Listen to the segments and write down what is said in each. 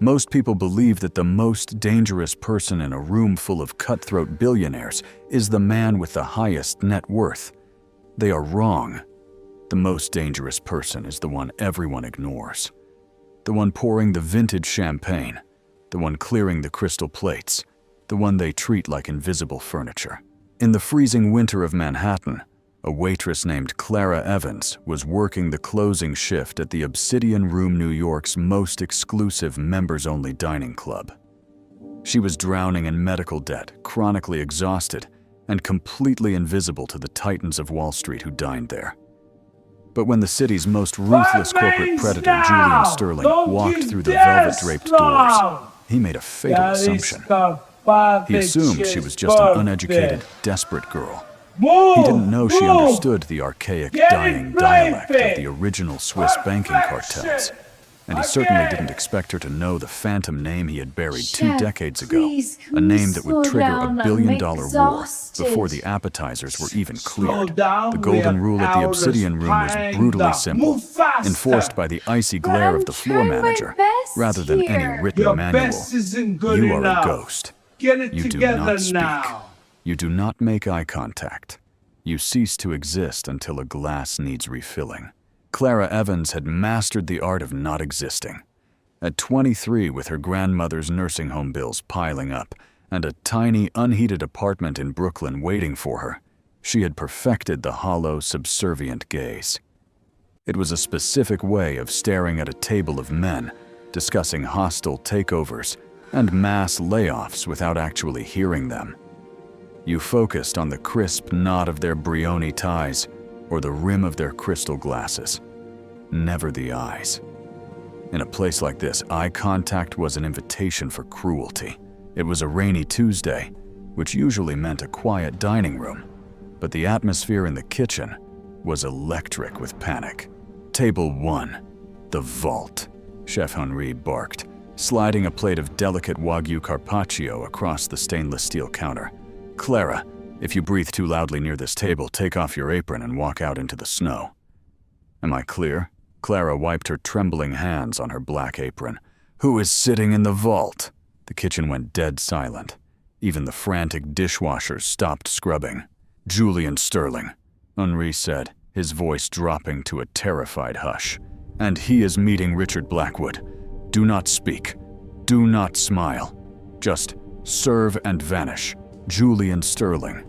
Most people believe that the most dangerous person in a room full of cutthroat billionaires is the man with the highest net worth. They are wrong. The most dangerous person is the one everyone ignores. The one pouring the vintage champagne, the one clearing the crystal plates, the one they treat like invisible furniture. In the freezing winter of Manhattan, a waitress named Clara Evans was working the closing shift at the Obsidian Room, New York's most exclusive members-only dining club. She was drowning in medical debt, chronically exhausted, and completely invisible to the titans of Wall Street who dined there. But when the city's most ruthless corporate predator, Julian Sterling, walked through the velvet-draped doors, he made a fatal assumption. He assumed she was just an uneducated, desperate girl. He didn't know she understood the archaic, dying dialect of the original Swiss banking cartels. And he certainly didn't expect her to know the phantom name he had buried 2 decades ago, a name that would trigger a billion-dollar war before the appetizers were even cleared. The golden rule at the Obsidian Room was brutally simple, enforced by the icy glare of the floor manager, rather than any written manual. You are a ghost. You do not speak. You do not make eye contact. You cease to exist until a glass needs refilling. Clara Evans had mastered the art of not existing. At 23, with her grandmother's nursing home bills piling up and a tiny, unheated apartment in Brooklyn waiting for her, she had perfected the hollow, subservient gaze. It was a specific way of staring at a table of men, discussing hostile takeovers and mass layoffs without actually hearing them. You focused on the crisp knot of their brioni ties or the rim of their crystal glasses, never the eyes. In a place like this, eye contact was an invitation for cruelty. It was a rainy Tuesday, which usually meant a quiet dining room, but the atmosphere in the kitchen was electric with panic. Table 1, the vault, Chef Henri barked, sliding a plate of delicate Wagyu carpaccio across the stainless steel counter. Clara, if you breathe too loudly near this table, take off your apron and walk out into the snow. Am I clear? Clara wiped her trembling hands on her black apron. Who is sitting in the vault? The kitchen went dead silent. Even the frantic dishwashers stopped scrubbing. Julian Sterling, Henri said, his voice dropping to a terrified hush. And he is meeting Richard Blackwood. Do not speak. Do not smile. Just serve and vanish. Julian Sterling.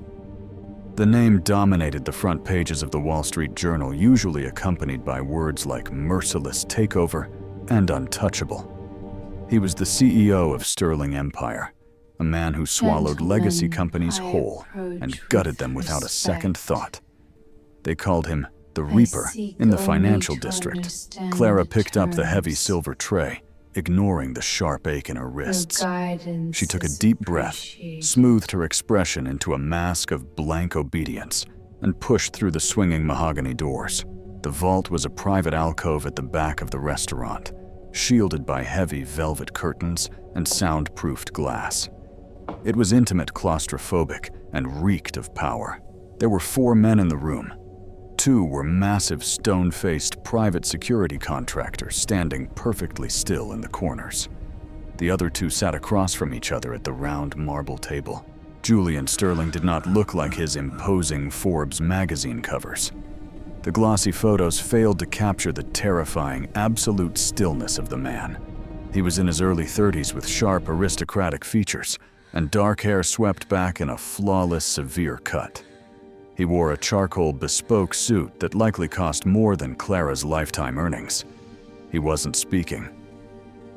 The name dominated the front pages of the Wall Street Journal, usually accompanied by words like merciless takeover and untouchable. He was the CEO of Sterling Empire, a man who swallowed legacy companies whole and gutted them without a second thought. They called him the Reaper in the financial district. Clara picked up the heavy silver tray, ignoring the sharp ache in her wrists. She took a deep breath, smoothed her expression into a mask of blank obedience, and pushed through the swinging mahogany doors. The vault was a private alcove at the back of the restaurant, shielded by heavy velvet curtains and soundproofed glass. It was intimate, claustrophobic, and reeked of power. There were 4 men in the room. 2 were massive, stone-faced private security contractors standing perfectly still in the corners. The other 2 sat across from each other at the round marble table. Julian Sterling did not look like his imposing Forbes magazine covers. The glossy photos failed to capture the terrifying, absolute stillness of the man. He was in his early 30s with sharp, aristocratic features and dark hair swept back in a flawless, severe cut. He wore a charcoal bespoke suit that likely cost more than Clara's lifetime earnings. He wasn't speaking.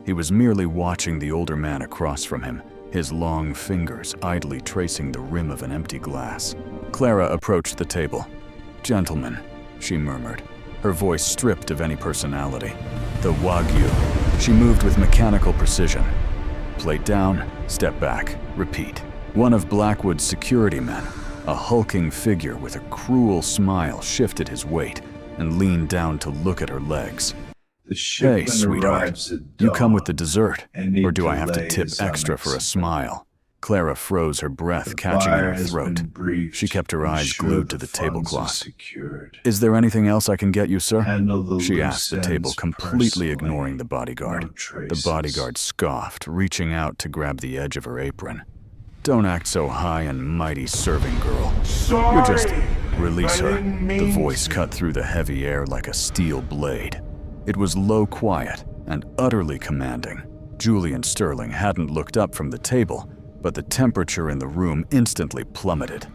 He was merely watching the older man across from him, his long fingers idly tracing the rim of an empty glass. Clara approached the table. "Gentlemen," she murmured, her voice stripped of any personality. "The Wagyu." She moved with mechanical precision. Plate down, step back, repeat. One of Blackwood's security men, a hulking figure with a cruel smile, shifted his weight and leaned down to look at her legs. "Hey, sweetheart, you come with the dessert, or do I have to tip extra for a smile?" Clara froze, her breath catching in her throat. She kept her eyes glued to the tablecloth. "Is there anything else I can get you, sir?" she asked the table, completely ignoring the bodyguard. The bodyguard scoffed, reaching out to grab the edge of her apron. "Don't act so high and mighty, serving girl. You're just..." "Release her." The voice cut through the heavy air like a steel blade. It was low, quiet, and utterly commanding. Julian Sterling hadn't looked up from the table, but the temperature in the room instantly plummeted.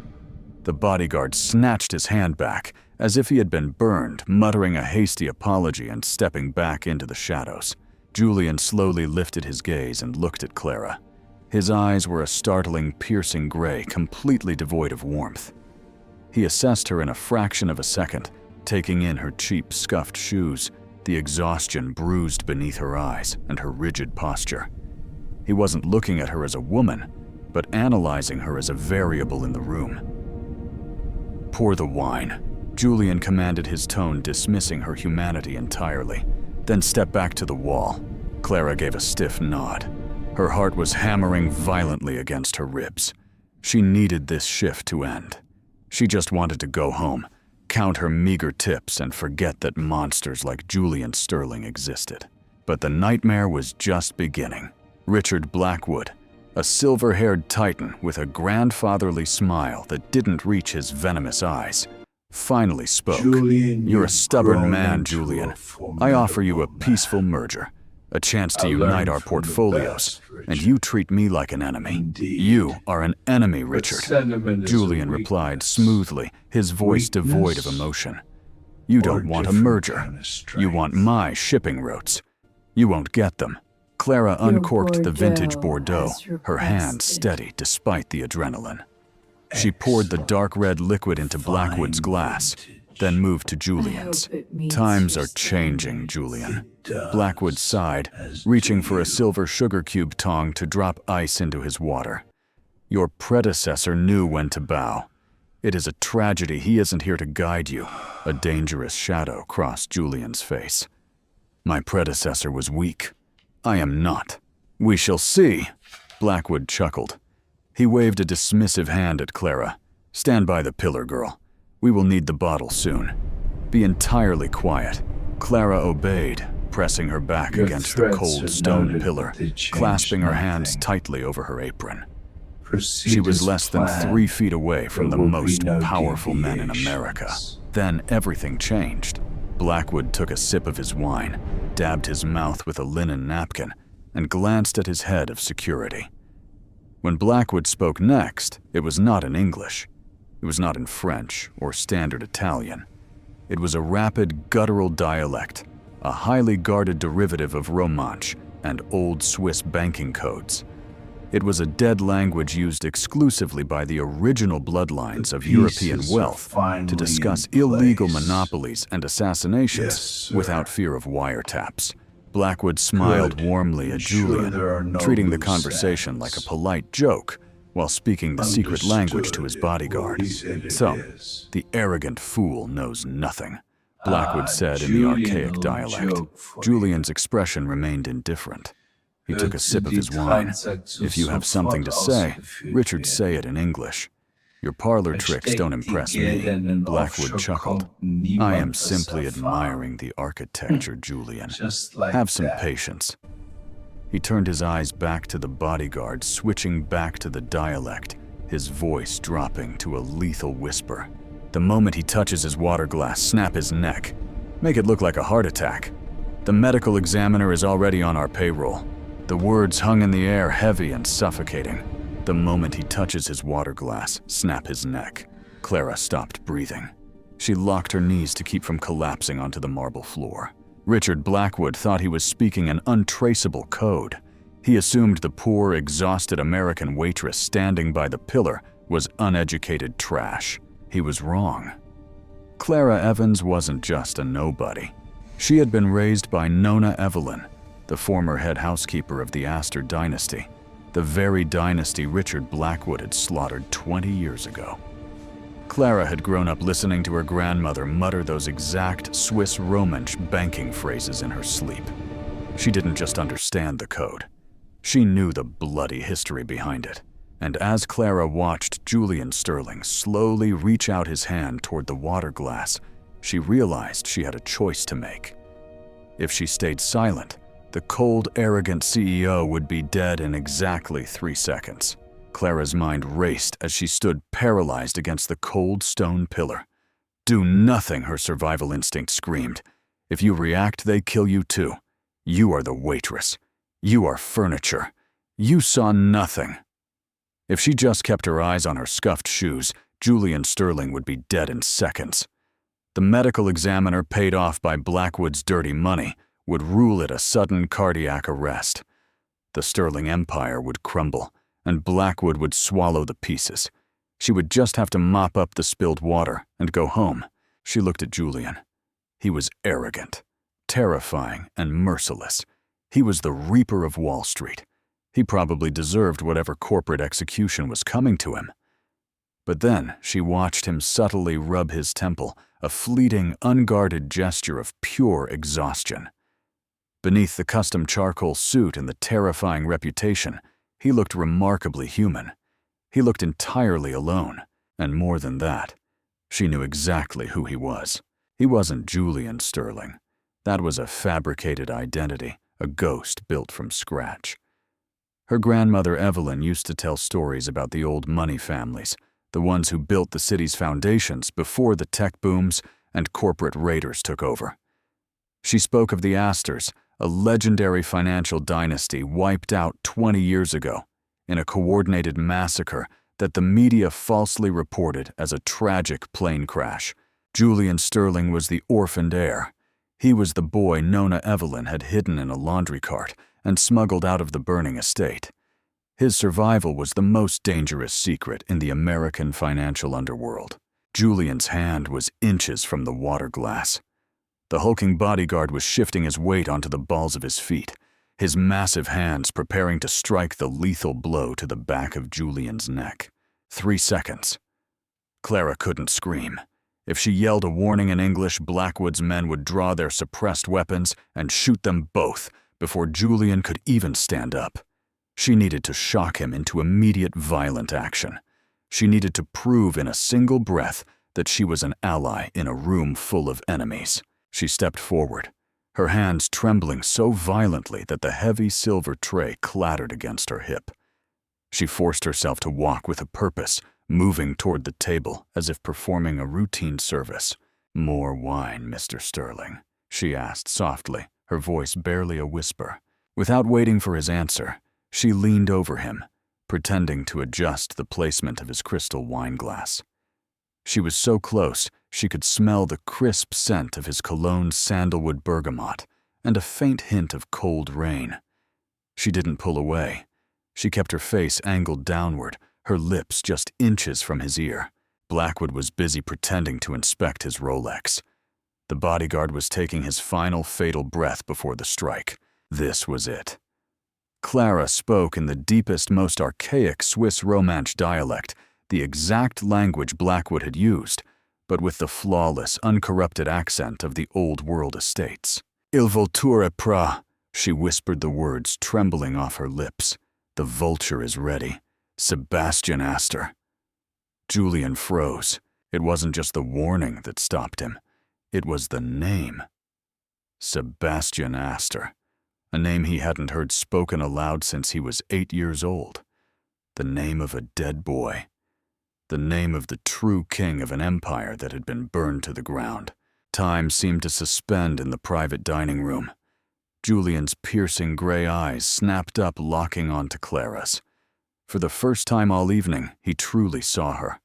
The bodyguard snatched his hand back, as if he had been burned, muttering a hasty apology and stepping back into the shadows. Julian slowly lifted his gaze and looked at Clara. His eyes were a startling, piercing gray, completely devoid of warmth. He assessed her in a fraction of a second, taking in her cheap, scuffed shoes, the exhaustion bruised beneath her eyes, and her rigid posture. He wasn't looking at her as a woman, but analyzing her as a variable in the room. "Pour the wine," Julian commanded, his tone dismissing her humanity entirely. "Then step back to the wall." Clara gave a stiff nod. Her heart was hammering violently against her ribs. She needed this shift to end. She just wanted to go home, count her meager tips, and forget that monsters like Julian Sterling existed. But the nightmare was just beginning. Richard Blackwood, a silver-haired titan with a grandfatherly smile that didn't reach his venomous eyes, finally spoke. "You're a stubborn man, Julian. I offer you a peaceful merger, a chance to unite our portfolios, and you treat me like an enemy. You are an enemy, Richard," Julian replied smoothly, his voice devoid of emotion. "You don't want a merger. You want my shipping routes. You won't get them." Clara uncorked the vintage Bordeaux, her hand steady despite the adrenaline. She poured the dark red liquid into Blackwood's glass, then moved to Julian's. "Times are changing, Julian." Blackwood sighed, reaching for a silver sugar cube tong to drop ice into his water. "Your predecessor knew when to bow. It is a tragedy he isn't here to guide you." A dangerous shadow crossed Julian's face. "My predecessor was weak. I am not." "We shall see," Blackwood chuckled. He waved a dismissive hand at Clara. "Stand by the pillar, girl. We will need the bottle soon. Be entirely quiet." Clara obeyed, pressing her back against the cold stone pillar, clasping her hands tightly over her apron. She was less than 3 feet away from the most powerful men in America. Then everything changed. Blackwood took a sip of his wine, dabbed his mouth with a linen napkin, and glanced at his head of security. When Blackwood spoke next, it was not in English. It was not in French or standard Italian. It was a rapid, guttural dialect, a highly guarded derivative of Romansh and Old Swiss banking codes. It was a dead language used exclusively by the original bloodlines of European wealth to discuss illegal monopolies and assassinations without fear of wiretaps. Blackwood smiled warmly at Julian, treating the conversation like a polite joke while speaking the secret language to his bodyguard. "So, the arrogant fool knows nothing," Blackwood said in the archaic dialect. Julian's expression remained indifferent. He took a sip of his wine. "If you have something to say, Richard, say it in English. Your parlor tricks don't impress me," Blackwood chuckled. "I am simply admiring the architecture, Julian. Have some patience." He turned his eyes back to the bodyguard, switching back to the dialect, his voice dropping to a lethal whisper. "The moment he touches his water glass, snap his neck. Make it look like a heart attack. The medical examiner is already on our payroll." The words hung in the air, heavy and suffocating. "The moment he touches his water glass, snap his neck." Clara stopped breathing. She locked her knees to keep from collapsing onto the marble floor. Richard Blackwood thought he was speaking an untraceable code. He assumed the poor, exhausted American waitress standing by the pillar was uneducated trash. He was wrong. Clara Evans wasn't just a nobody. She had been raised by Nona Evelyn, the former head housekeeper of the Astor dynasty, the very dynasty Richard Blackwood had slaughtered 20 years ago. Clara had grown up listening to her grandmother mutter those exact Swiss Romansh banking phrases in her sleep. She didn't just understand the code. She knew the bloody history behind it. And as Clara watched Julian Sterling slowly reach out his hand toward the water glass, she realized she had a choice to make. If she stayed silent, the cold, arrogant CEO would be dead in exactly 3 seconds. Clara's mind raced as she stood paralyzed against the cold stone pillar. Do nothing, her survival instinct screamed. If you react, they kill you too. You are the waitress. You are furniture. You saw nothing. If she just kept her eyes on her scuffed shoes, Julian Sterling would be dead in seconds. The medical examiner, paid off by Blackwood's dirty money, would rule it a sudden cardiac arrest. The Sterling empire would crumble, and Blackwood would swallow the pieces. She would just have to mop up the spilled water and go home. She looked at Julian. He was arrogant, terrifying, and merciless. He was the Reaper of Wall Street. He probably deserved whatever corporate execution was coming to him. But then she watched him subtly rub his temple, a fleeting, unguarded gesture of pure exhaustion. Beneath the custom charcoal suit and the terrifying reputation, he looked remarkably human. He looked entirely alone, and more than that, she knew exactly who he was. He wasn't Julian Sterling. That was a fabricated identity, a ghost built from scratch. Her grandmother Evelyn used to tell stories about the old money families, the ones who built the city's foundations before the tech booms and corporate raiders took over. She spoke of the Astors, a legendary financial dynasty wiped out 20 years ago in a coordinated massacre that the media falsely reported as a tragic plane crash. Julian Sterling was the orphaned heir. He was the boy Nona Evelyn had hidden in a laundry cart and smuggled out of the burning estate. His survival was the most dangerous secret in the American financial underworld. Julian's hand was inches from the water glass. The hulking bodyguard was shifting his weight onto the balls of his feet, his massive hands preparing to strike the lethal blow to the back of Julian's neck. 3 seconds. Clara couldn't scream. If she yelled a warning in English, Blackwood's men would draw their suppressed weapons and shoot them both before Julian could even stand up. She needed to shock him into immediate violent action. She needed to prove in a single breath that she was an ally in a room full of enemies. She stepped forward, her hands trembling so violently that the heavy silver tray clattered against her hip. She forced herself to walk with a purpose, moving toward the table as if performing a routine service. "More wine, Mr. Sterling?" she asked softly, her voice barely a whisper. Without waiting for his answer, she leaned over him, pretending to adjust the placement of his crystal wine glass. She was so close, she could smell the crisp scent of his cologne sandalwood bergamot and a faint hint of cold rain. She didn't pull away. She kept her face angled downward, her lips just inches from his ear. Blackwood was busy pretending to inspect his Rolex. The bodyguard was taking his final fatal breath before the strike. This was it. Clara spoke in the deepest, most archaic Swiss Romance dialect, the exact language Blackwood had used, but with the flawless, uncorrupted accent of the old world estates. "Il vulture est prêt," she whispered the words trembling off her lips. "The vulture is ready. Sebastian Astor." Julian froze. It wasn't just the warning that stopped him. It was the name. Sebastian Astor. A name he hadn't heard spoken aloud since he was 8 years old. The name of a dead boy. The name of the true king of an empire that had been burned to the ground. Time seemed to suspend in the private dining room. Julian's piercing gray eyes snapped up, locking onto Clara's. For the first time all evening, he truly saw her.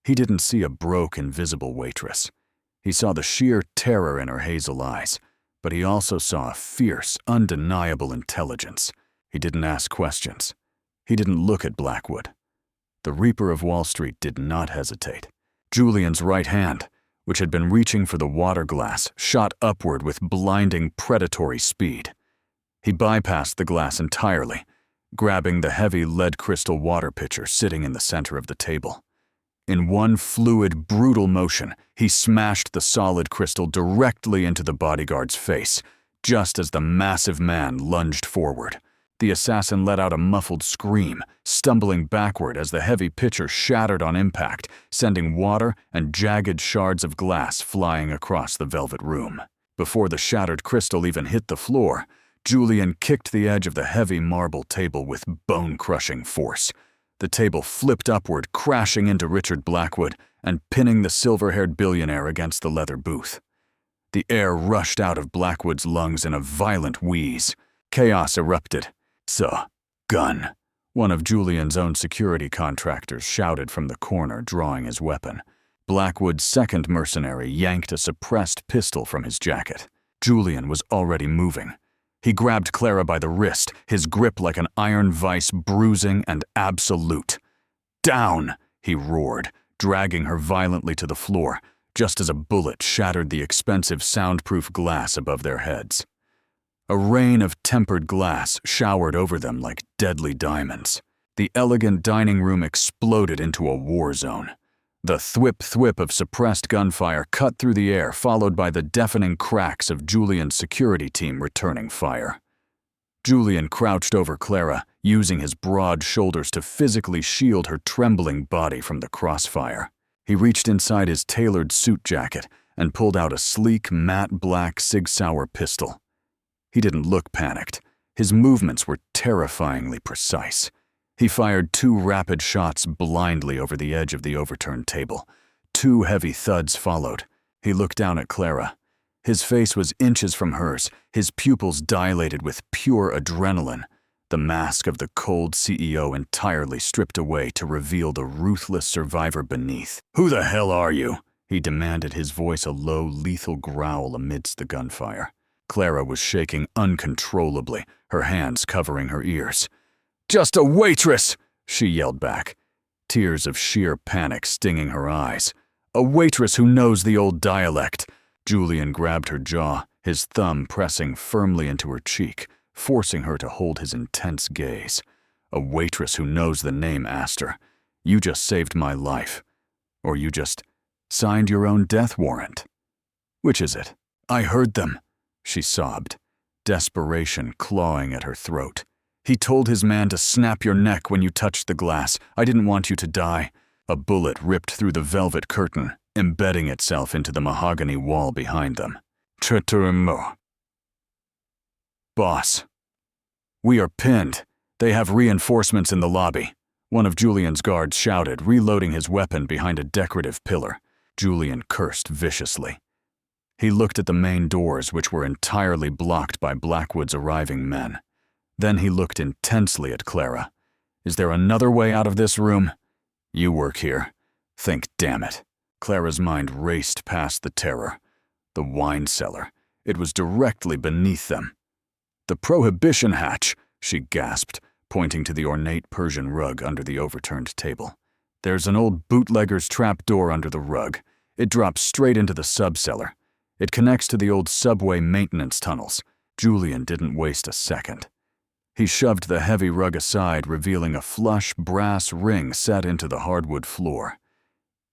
He didn't see a broke, invisible waitress. He saw the sheer terror in her hazel eyes, but he also saw a fierce, undeniable intelligence. He didn't ask questions. He didn't look at Blackwood. The Reaper of Wall Street did not hesitate. Julian's right hand, which had been reaching for the water glass, shot upward with blinding, predatory speed. He bypassed the glass entirely, grabbing the heavy lead crystal water pitcher sitting in the center of the table. In one fluid, brutal motion, he smashed the solid crystal directly into the bodyguard's face, just as the massive man lunged forward. The assassin let out a muffled scream, stumbling backward as the heavy pitcher shattered on impact, sending water and jagged shards of glass flying across the velvet room. Before the shattered crystal even hit the floor, Julian kicked the edge of the heavy marble table with bone-crushing force. The table flipped upward, crashing into Richard Blackwood and pinning the silver-haired billionaire against the leather booth. The air rushed out of Blackwood's lungs in a violent wheeze. Chaos erupted. Gun, one of Julian's own security contractors shouted from the corner, drawing his weapon. Blackwood's second mercenary yanked a suppressed pistol from his jacket. Julian was already moving. He grabbed Clara by the wrist, his grip like an iron vice, bruising and absolute. "Down!" he roared, dragging her violently to the floor, just as a bullet shattered the expensive soundproof glass above their heads. A rain of tempered glass showered over them like deadly diamonds. The elegant dining room exploded into a war zone. The thwip-thwip of suppressed gunfire cut through the air, followed by the deafening cracks of Julian's security team returning fire. Julian crouched over Clara, using his broad shoulders to physically shield her trembling body from the crossfire. He reached inside his tailored suit jacket and pulled out a sleek, matte black Sig Sauer pistol. He didn't look panicked. His movements were terrifyingly precise. He fired 2 rapid shots blindly over the edge of the overturned table. 2 heavy thuds followed. He looked down at Clara. His face was inches from hers, his pupils dilated with pure adrenaline. The mask of the cold CEO entirely stripped away to reveal the ruthless survivor beneath. "Who the hell are you?" he demanded, his voice a low, lethal growl amidst the gunfire. Clara was shaking uncontrollably, her hands covering her ears. "Just a waitress!" she yelled back, tears of sheer panic stinging her eyes. "A waitress who knows the old dialect." Julian grabbed her jaw, his thumb pressing firmly into her cheek, forcing her to hold his intense gaze. "A waitress who knows the name, Astor. You just saved my life. Or you just signed your own death warrant. Which is it?" "I heard them," she sobbed, desperation clawing at her throat. "He told his man to snap your neck when you touched the glass. I didn't want you to die." A bullet ripped through the velvet curtain, embedding itself into the mahogany wall behind them. "Traitoremo." "Boss, we are pinned. They have reinforcements in the lobby," one of Julian's guards shouted, reloading his weapon behind a decorative pillar. Julian cursed viciously. He looked at the main doors, which were entirely blocked by Blackwood's arriving men. Then he looked intensely at Clara. "Is there another way out of this room? You work here. Think, damn it." Clara's mind raced past the terror. The wine cellar. It was directly beneath them. "The prohibition hatch," she gasped, pointing to the ornate Persian rug under the overturned table. "There's an old bootlegger's trap door under the rug. It drops straight into the subcellar. It connects to the old subway maintenance tunnels." Julian didn't waste a second. He shoved the heavy rug aside, revealing a flush brass ring set into the hardwood floor.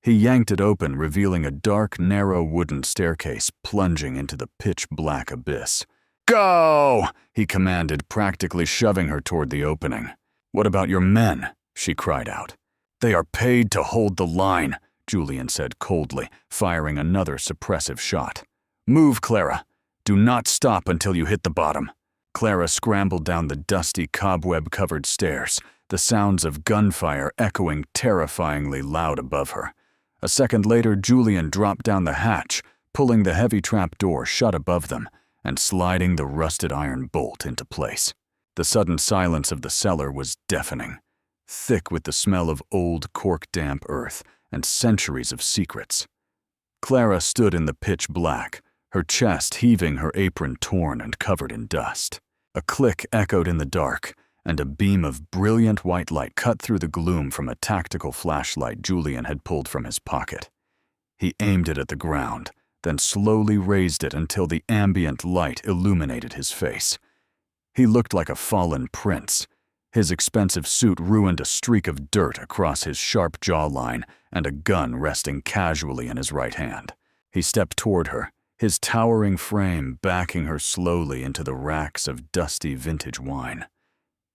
He yanked it open, revealing a dark, narrow wooden staircase plunging into the pitch-black abyss. "Go!" he commanded, practically shoving her toward the opening. "What about your men?" she cried out. "They are paid to hold the line," Julian said coldly, firing another suppressive shot. "Move, Clara. Do not stop until you hit the bottom." Clara scrambled down the dusty, cobweb-covered stairs, the sounds of gunfire echoing terrifyingly loud above her. A second later, Julian dropped down the hatch, pulling the heavy trap door shut above them and sliding the rusted iron bolt into place. The sudden silence of the cellar was deafening, thick with the smell of old, cork-damp earth and centuries of secrets. Clara stood in the pitch black, her chest heaving, her apron torn and covered in dust. A click echoed in the dark, and a beam of brilliant white light cut through the gloom from a tactical flashlight Julian had pulled from his pocket. He aimed it at the ground, then slowly raised it until the ambient light illuminated his face. He looked like a fallen prince. His expensive suit ruined a streak of dirt across his sharp jawline and a gun resting casually in his right hand. He stepped toward her, his towering frame backing her slowly into the racks of dusty vintage wine.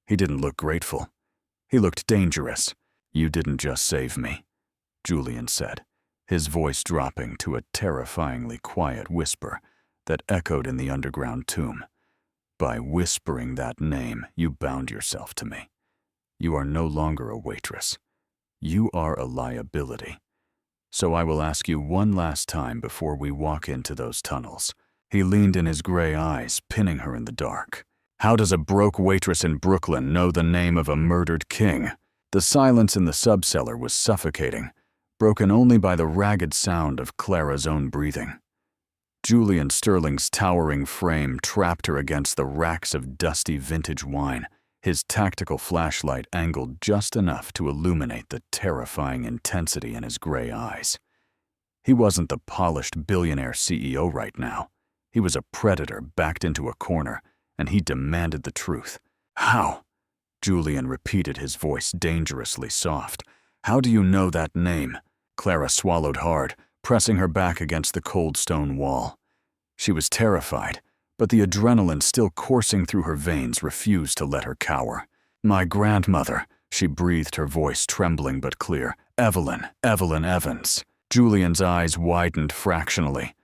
He didn't look grateful. He looked dangerous. "You didn't just save me," Julian said, his voice dropping to a terrifyingly quiet whisper that echoed in the underground tomb. "By whispering that name, you bound yourself to me. You are no longer a waitress. You are a liability. So I will ask you one last time before we walk into those tunnels." He leaned in his gray eyes, pinning her in the dark. "How does a broke waitress in Brooklyn know the name of a murdered king?" The silence in the subcellar was suffocating, broken only by the ragged sound of Clara's own breathing. Julian Sterling's towering frame trapped her against the racks of dusty vintage wine, his tactical flashlight angled just enough to illuminate the terrifying intensity in his gray eyes. He wasn't the polished billionaire CEO right now. He was a predator backed into a corner, and he demanded the truth. "How?" Julian repeated, his voice dangerously soft. "How do you know that name?" Clara swallowed hard, pressing her back against the cold stone wall. She was terrified, but the adrenaline still coursing through her veins refused to let her cower. "My grandmother," she breathed, her voice trembling but clear. "Evelyn Evans." Julian's eyes widened fractionally.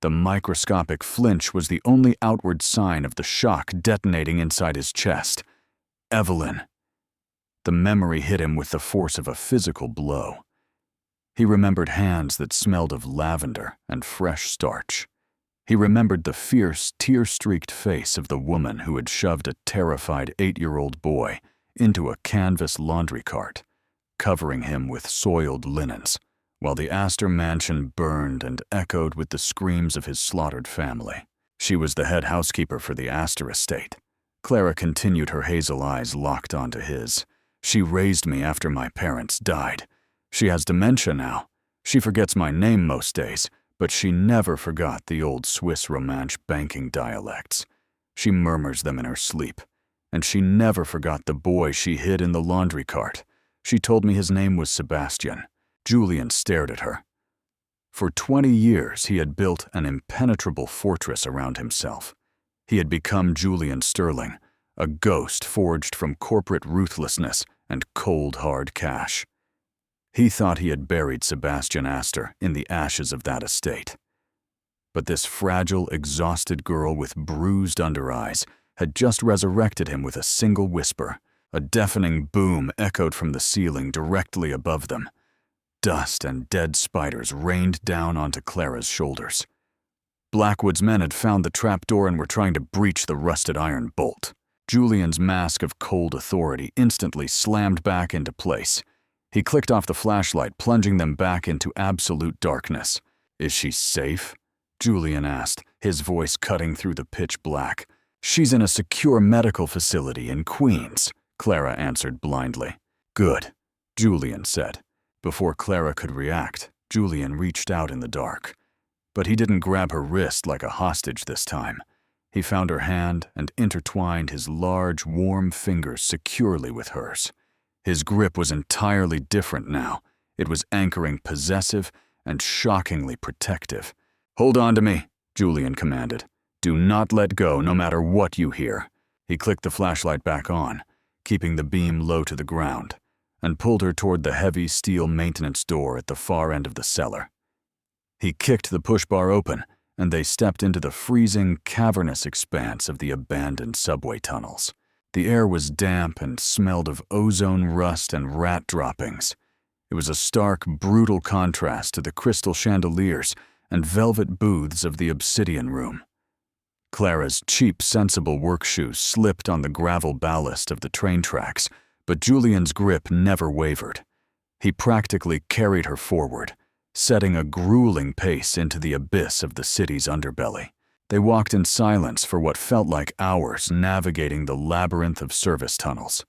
The microscopic flinch was the only outward sign of the shock detonating inside his chest. Evelyn. The memory hit him with the force of a physical blow. He remembered hands that smelled of lavender and fresh starch. He remembered the fierce, tear-streaked face of the woman who had shoved a terrified 8-year-old boy into a canvas laundry cart, covering him with soiled linens, while the Astor mansion burned and echoed with the screams of his slaughtered family. She was the head housekeeper for the Astor estate. Clara continued, her hazel eyes locked onto his. "She raised me after my parents died. She has dementia now. She forgets my name most days, but she never forgot the old Swiss Romanche banking dialects. She murmurs them in her sleep. And she never forgot the boy she hid in the laundry cart. She told me his name was Sebastian." Julian stared at her. For 20 years, he had built an impenetrable fortress around himself. He had become Julian Sterling, a ghost forged from corporate ruthlessness and cold, hard cash. He thought he had buried Sebastian Astor in the ashes of that estate. But this fragile, exhausted girl with bruised under-eyes had just resurrected him with a single whisper. A deafening boom echoed from the ceiling directly above them. Dust and dead spiders rained down onto Clara's shoulders. Blackwood's men had found the trapdoor and were trying to breach the rusted iron bolt. Julian's mask of cold authority instantly slammed back into place. He clicked off the flashlight, plunging them back into absolute darkness. "Is she safe?" Julian asked, his voice cutting through the pitch black. "She's in a secure medical facility in Queens," Clara answered blindly. "Good," Julian said. Before Clara could react, Julian reached out in the dark. But he didn't grab her wrist like a hostage this time. He found her hand and intertwined his large, warm fingers securely with hers. His grip was entirely different now. It was anchoring, possessive, and shockingly protective. "Hold on to me," Julian commanded. "Do not let go, no matter what you hear." He clicked the flashlight back on, keeping the beam low to the ground, and pulled her toward the heavy steel maintenance door at the far end of the cellar. He kicked the push bar open, and they stepped into the freezing, cavernous expanse of the abandoned subway tunnels. The air was damp and smelled of ozone rust and rat droppings. It was a stark, brutal contrast to the crystal chandeliers and velvet booths of the obsidian room. Clara's cheap, sensible work shoes slipped on the gravel ballast of the train tracks, but Julian's grip never wavered. He practically carried her forward, setting a grueling pace into the abyss of the city's underbelly. They walked in silence for what felt like hours, navigating the labyrinth of service tunnels.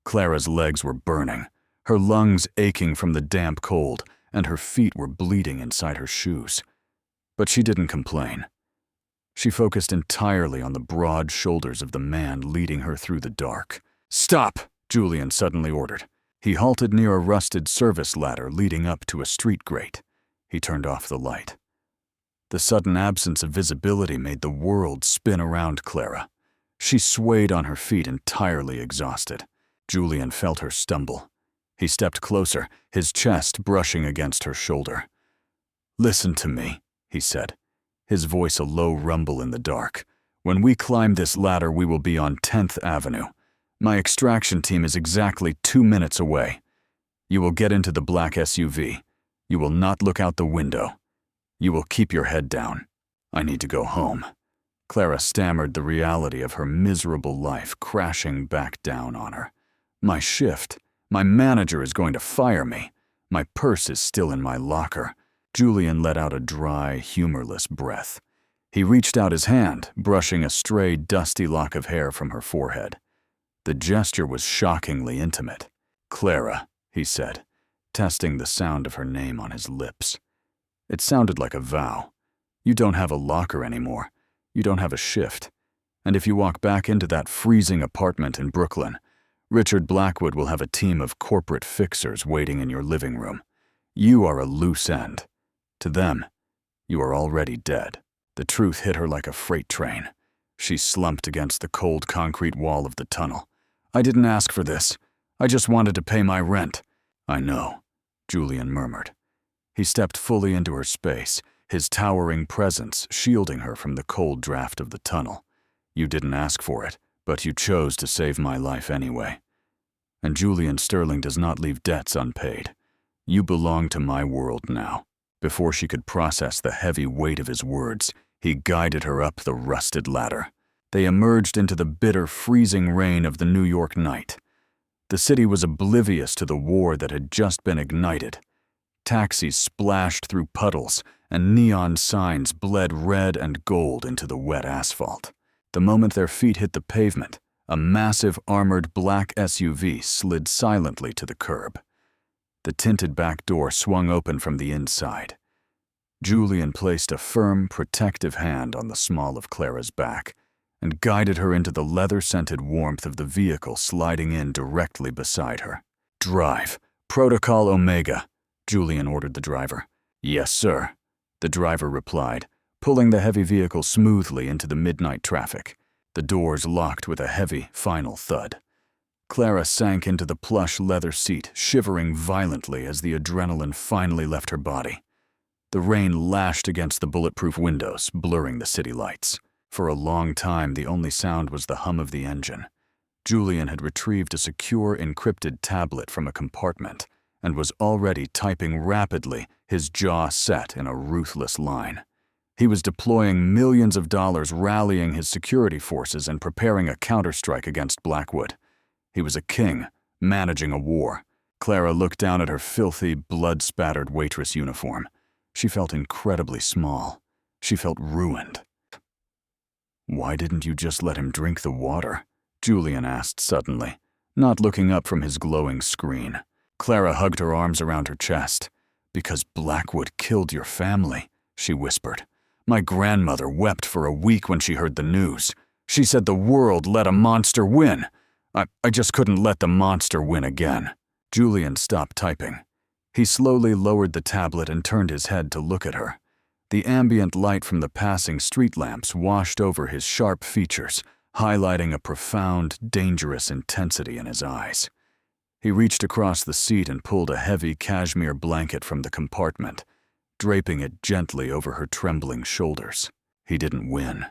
Clara's legs were burning, her lungs aching from the damp cold, and her feet were bleeding inside her shoes. But she didn't complain. She focused entirely on the broad shoulders of the man leading her through the dark. "Stop!" Julian suddenly ordered. He halted near a rusted service ladder leading up to a street grate. He turned off the light. The sudden absence of visibility made the world spin around Clara. She swayed on her feet, entirely exhausted. Julian felt her stumble. He stepped closer, his chest brushing against her shoulder. "Listen to me," he said, his voice a low rumble in the dark. "When we climb this ladder, we will be on 10th Avenue. My extraction team is exactly 2 minutes away. You will get into the black SUV. You will not look out the window. You will keep your head down. I need to go home." Clara stammered, the reality of her miserable life crashing back down on her. "My shift. My manager is going to fire me. My purse is still in my locker." Julian let out a dry, humorless breath. He reached out his hand, brushing a stray, dusty lock of hair from her forehead. The gesture was shockingly intimate. "Clara," he said, testing the sound of her name on his lips. It sounded like a vow. "You don't have a locker anymore. You don't have a shift. And if you walk back into that freezing apartment in Brooklyn, Richard Blackwood will have a team of corporate fixers waiting in your living room. You are a loose end. To them, you are already dead." The truth hit her like a freight train. She slumped against the cold concrete wall of the tunnel. "I didn't ask for this. I just wanted to pay my rent." "I know," Julian murmured. He stepped fully into her space, his towering presence shielding her from the cold draft of the tunnel. "You didn't ask for it, but you chose to save my life anyway. And Julian Sterling does not leave debts unpaid. You belong to my world now." Before she could process the heavy weight of his words, he guided her up the rusted ladder. They emerged into the bitter, freezing rain of the New York night. The city was oblivious to the war that had just been ignited. Taxis splashed through puddles, and neon signs bled red and gold into the wet asphalt. The moment their feet hit the pavement, a massive armored black SUV slid silently to the curb. The tinted back door swung open from the inside. Julian placed a firm, protective hand on the small of Clara's back and guided her into the leather-scented warmth of the vehicle sliding in directly beside her. "Drive. Protocol Omega," Julian ordered the driver. "Yes, sir," the driver replied, pulling the heavy vehicle smoothly into the midnight traffic. The doors locked with a heavy, final thud. Clara sank into the plush leather seat, shivering violently as the adrenaline finally left her body. The rain lashed against the bulletproof windows, blurring the city lights. For a long time, the only sound was the hum of the engine. Julian had retrieved a secure, encrypted tablet from a compartment and was already typing rapidly, his jaw set in a ruthless line. He was deploying millions of dollars, rallying his security forces and preparing a counterstrike against Blackwood. He was a king, managing a war. Clara looked down at her filthy, blood-spattered waitress uniform. She felt incredibly small. She felt ruined. "Why didn't you just let him drink the water?" Julian asked suddenly, not looking up from his glowing screen. Clara hugged her arms around her chest. "Because Blackwood killed your family," she whispered. "My grandmother wept for a week when she heard the news. She said the world let a monster win. I just couldn't let the monster win again." Julian stopped typing. He slowly lowered the tablet and turned his head to look at her. The ambient light from the passing street lamps washed over his sharp features, highlighting a profound, dangerous intensity in his eyes. He reached across the seat and pulled a heavy cashmere blanket from the compartment, draping it gently over her trembling shoulders. "He didn't win,"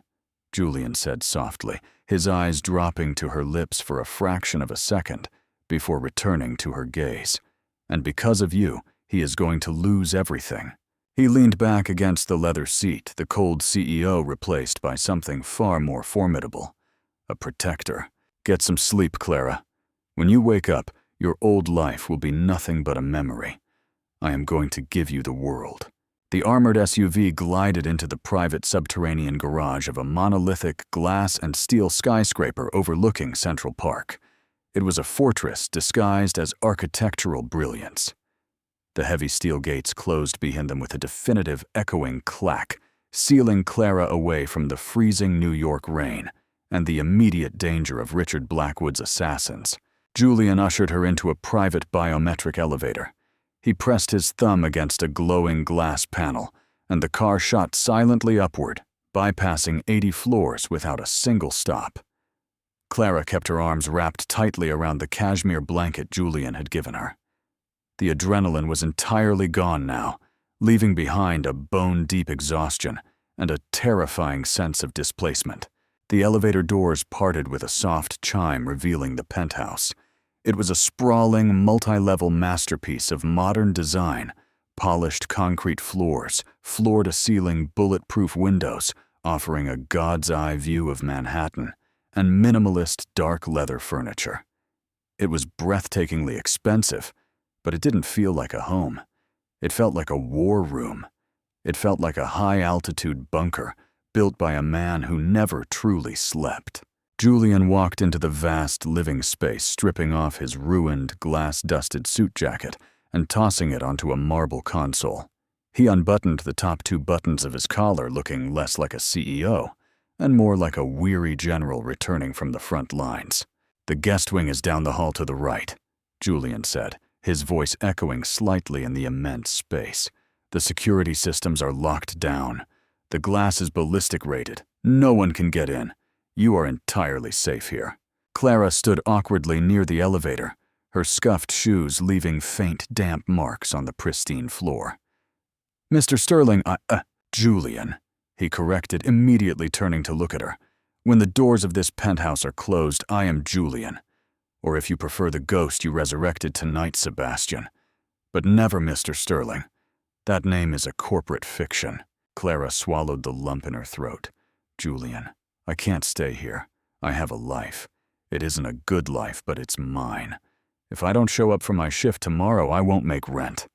Julian said softly, his eyes dropping to her lips for a fraction of a second before returning to her gaze. "And because of you, he is going to lose everything." He leaned back against the leather seat, the cold CEO replaced by something far more formidable. A protector. "Get some sleep, Clara. When you wake up, your old life will be nothing but a memory. I am going to give you the world." The armored SUV glided into the private subterranean garage of a monolithic glass and steel skyscraper overlooking Central Park. It was a fortress disguised as architectural brilliance. The heavy steel gates closed behind them with a definitive, echoing clack, sealing Clara away from the freezing New York rain and the immediate danger of Richard Blackwood's assassins. Julian ushered her into a private biometric elevator. He pressed his thumb against a glowing glass panel, and the car shot silently upward, bypassing 80 floors without a single stop. Clara kept her arms wrapped tightly around the cashmere blanket Julian had given her. The adrenaline was entirely gone now, leaving behind a bone-deep exhaustion and a terrifying sense of displacement. The elevator doors parted with a soft chime revealing the penthouse. It was a sprawling, multi-level masterpiece of modern design, polished concrete floors, floor-to-ceiling bulletproof windows offering a god's-eye view of Manhattan, and minimalist dark leather furniture. It was breathtakingly expensive, but it didn't feel like a home. It felt like a war room. It felt like a high-altitude bunker built by a man who never truly slept. Julian walked into the vast living space, stripping off his ruined, glass-dusted suit jacket and tossing it onto a marble console. He unbuttoned the top 2 buttons of his collar, looking less like a CEO and more like a weary general returning from the front lines. "The guest wing is down the hall to the right," Julian said, his voice echoing slightly in the immense space. "The security systems are locked down. The glass is ballistic rated. No one can get in. You are entirely safe here." Clara stood awkwardly near the elevator, her scuffed shoes leaving faint, damp marks on the pristine floor. "Mr. Sterling, Julian," he corrected, immediately turning to look at her. "When the doors of this penthouse are closed, I am Julian. Or if you prefer the ghost you resurrected tonight, Sebastian. But never Mr. Sterling. That name is a corporate fiction." Clara swallowed the lump in her throat. "Julian, I can't stay here. I have a life. It isn't a good life, but it's mine. If I don't show up for my shift tomorrow, I won't make rent.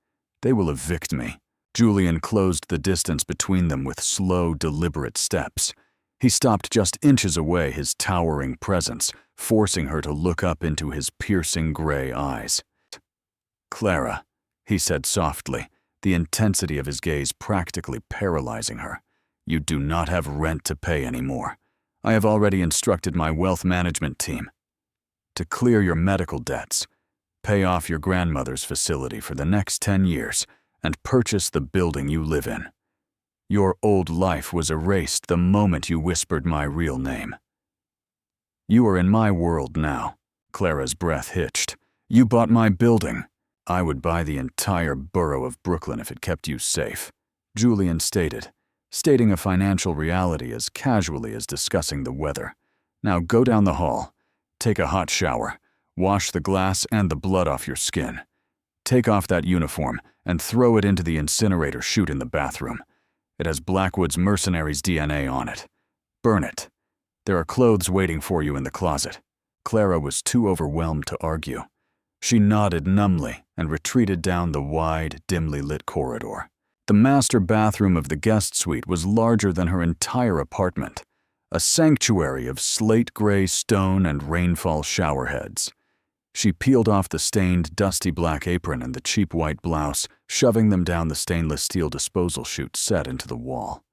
They will evict me." Julian closed the distance between them with slow, deliberate steps. He stopped just inches away, his towering presence forcing her to look up into his piercing gray eyes. "Clara," he said softly, the intensity of his gaze practically paralyzing her, "you do not have rent to pay anymore. I have already instructed my wealth management team to clear your medical debts, pay off your grandmother's facility for the next 10 years, and purchase the building you live in. Your old life was erased the moment you whispered my real name. You are in my world now." Clara's breath hitched. "You bought my building. I would buy the entire borough of Brooklyn if it kept you safe," Julian stated, stating a financial reality as casually as discussing the weather. "Now go down the hall, take a hot shower, wash the glass and the blood off your skin. Take off that uniform and throw it into the incinerator chute in the bathroom. It has Blackwood's mercenaries' DNA on it. Burn it. There are clothes waiting for you in the closet." Clara was too overwhelmed to argue. She nodded numbly and retreated down the wide, dimly lit corridor. The master bathroom of the guest suite was larger than her entire apartment, a sanctuary of slate-gray stone and rainfall showerheads. She peeled off the stained, dusty black apron and the cheap white blouse, shoving them down the stainless steel disposal chute set into the wall.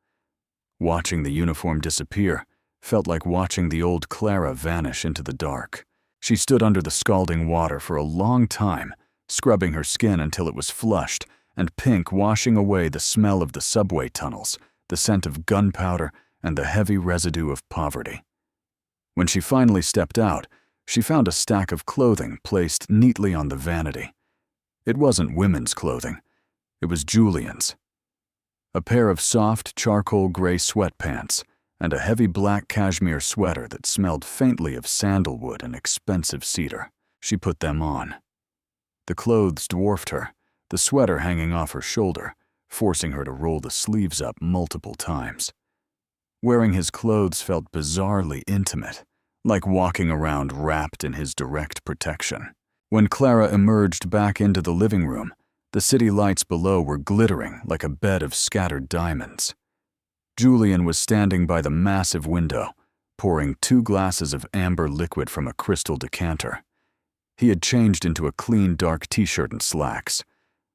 Watching the uniform disappear felt like watching the old Clara vanish into the dark. She stood under the scalding water for a long time, scrubbing her skin until it was flushed and pink, washing away the smell of the subway tunnels, the scent of gunpowder, and the heavy residue of poverty. When she finally stepped out, she found a stack of clothing placed neatly on the vanity. It wasn't women's clothing. It was Julian's. A pair of soft, charcoal gray sweatpants and a heavy black cashmere sweater that smelled faintly of sandalwood and expensive cedar. She put them on. The clothes dwarfed her, the sweater hanging off her shoulder, forcing her to roll the sleeves up multiple times. Wearing his clothes felt bizarrely intimate, like walking around wrapped in his direct protection. When Clara emerged back into the living room, the city lights below were glittering like a bed of scattered diamonds. Julian was standing by the massive window, pouring 2 glasses of amber liquid from a crystal decanter. He had changed into a clean dark t-shirt and slacks.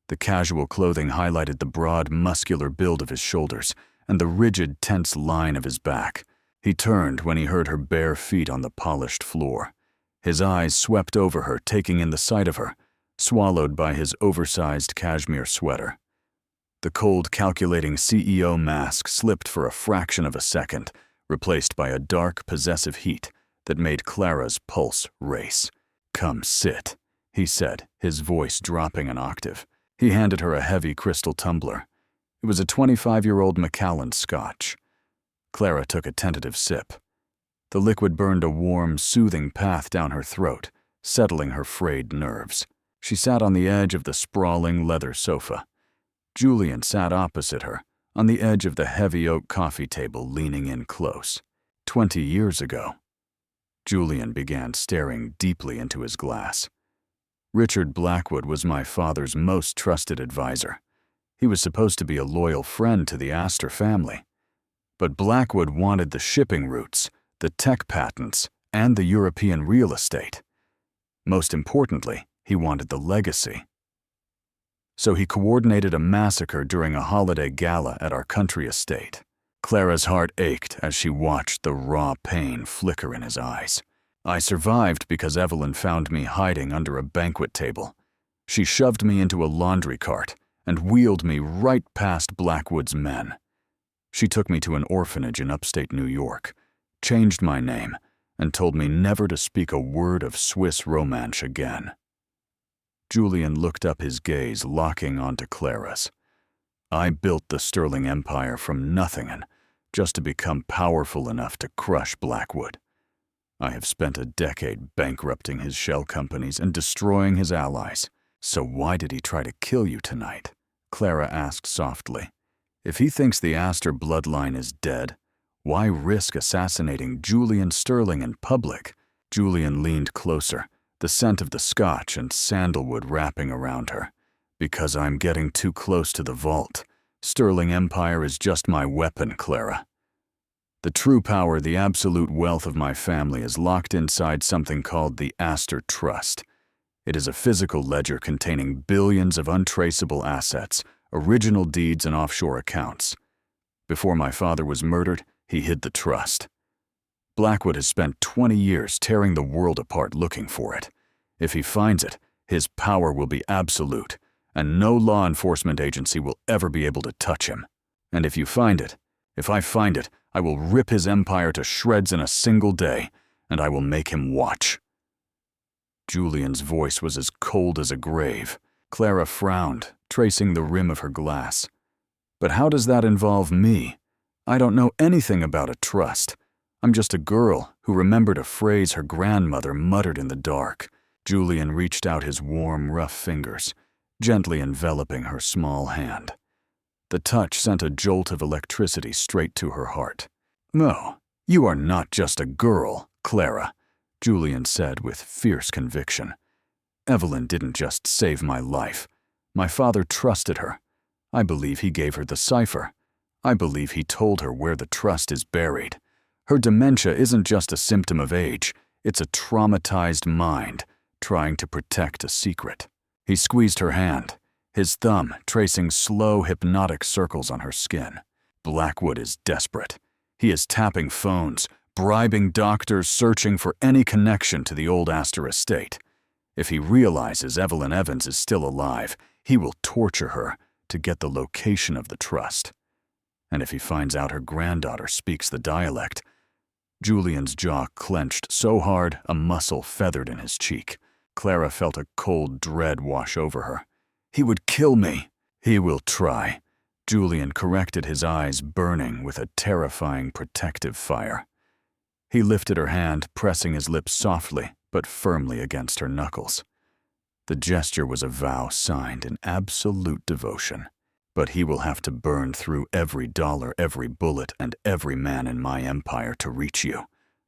The casual clothing highlighted the broad, muscular build of his shoulders and the rigid, tense line of his back. He turned when he heard her bare feet on the polished floor. His eyes swept over her, taking in the sight of her, swallowed by his oversized cashmere sweater. The cold, calculating CEO mask slipped for a fraction of a second, replaced by a dark, possessive heat that made Clara's pulse race. "Come sit," he said, his voice dropping an octave. He handed her a heavy crystal tumbler. It was a 25-year-old Macallan Scotch. Clara took a tentative sip. The liquid burned a warm, soothing path down her throat, settling her frayed nerves. She sat on the edge of the sprawling leather sofa. Julian sat opposite her, on the edge of the heavy oak coffee table, leaning in close. 20 years ago. Julian began staring deeply into his glass. Richard Blackwood was my father's most trusted advisor. He was supposed to be a loyal friend to the Astor family. But Blackwood wanted the shipping routes, the tech patents, and the European real estate. Most importantly, he wanted the legacy. So he coordinated a massacre during a holiday gala at our country estate. Clara's heart ached as she watched the raw pain flicker in his eyes. I survived because Evelyn found me hiding under a banquet table. She shoved me into a laundry cart and wheeled me right past Blackwood's men. She took me to an orphanage in upstate New York, changed my name, and told me never to speak a word of Swiss romance again. Julian looked up, his gaze locking onto Clara's. I built the Sterling Empire from nothing and just to become powerful enough to crush Blackwood. I have spent a decade bankrupting his shell companies and destroying his allies. So why did he try to kill you tonight? Clara asked softly. If he thinks the Astor bloodline is dead, why risk assassinating Julian Sterling in public? Julian leaned closer, the scent of the scotch and sandalwood wrapping around her. Because I'm getting too close to the vault. Sterling Empire is just my weapon, Clara. The true power, the absolute wealth of my family is locked inside something called the Astor Trust. It is a physical ledger containing billions of untraceable assets, original deeds and offshore accounts. Before my father was murdered, he hid the trust. Blackwood has spent 20 years tearing the world apart looking for it. If he finds it, his power will be absolute, and no law enforcement agency will ever be able to touch him. And if I find it, I will rip his empire to shreds in a single day, and I will make him watch. Julian's voice was as cold as a grave. Clara frowned, tracing the rim of her glass. But how does that involve me? I don't know anything about a trust. I'm just a girl who remembered a phrase her grandmother muttered in the dark. Julian reached out his warm, rough fingers, gently enveloping her small hand. The touch sent a jolt of electricity straight to her heart. No, you are not just a girl, Clara, Julian said with fierce conviction. Evelyn didn't just save my life. My father trusted her. I believe he gave her the cipher. I believe he told her where the trust is buried. Her dementia isn't just a symptom of age. It's a traumatized mind trying to protect a secret. He squeezed her hand, his thumb tracing slow, hypnotic circles on her skin. Blackwood is desperate. He is tapping phones, bribing doctors, searching for any connection to the old Astor estate. If he realizes Evelyn Evans is still alive, he will torture her to get the location of the trust. And if he finds out her granddaughter speaks the dialect, Julian's jaw clenched so hard a muscle feathered in his cheek. Clara felt a cold dread wash over her. He would kill me. He will try. Julian corrected, his eyes burning with a terrifying protective fire. He lifted her hand, pressing his lips softly but firmly against her knuckles. The gesture was a vow signed in absolute devotion. But he will have to burn through every dollar, every bullet, and every man in my empire to reach you.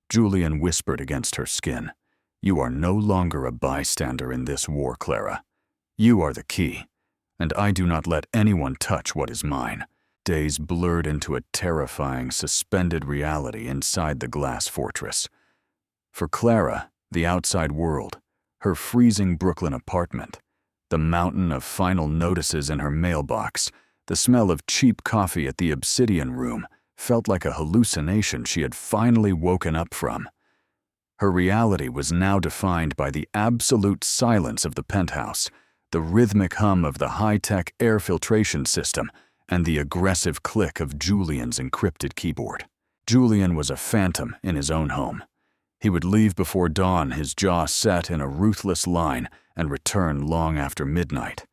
Julian whispered against her skin. You are no longer a bystander in this war, Clara. You are the key, and I do not let anyone touch what is mine. Days blurred into a terrifying, suspended reality inside the glass fortress. For Clara, the outside world, her freezing Brooklyn apartment, the mountain of final notices in her mailbox, the smell of cheap coffee at the Obsidian Room felt like a hallucination she had finally woken up from. Her reality was now defined by the absolute silence of the penthouse, the rhythmic hum of the high-tech air filtration system, and the aggressive click of Julian's encrypted keyboard. Julian was a phantom in his own home. He would leave before dawn, his jaw set in a ruthless line, and return long after midnight.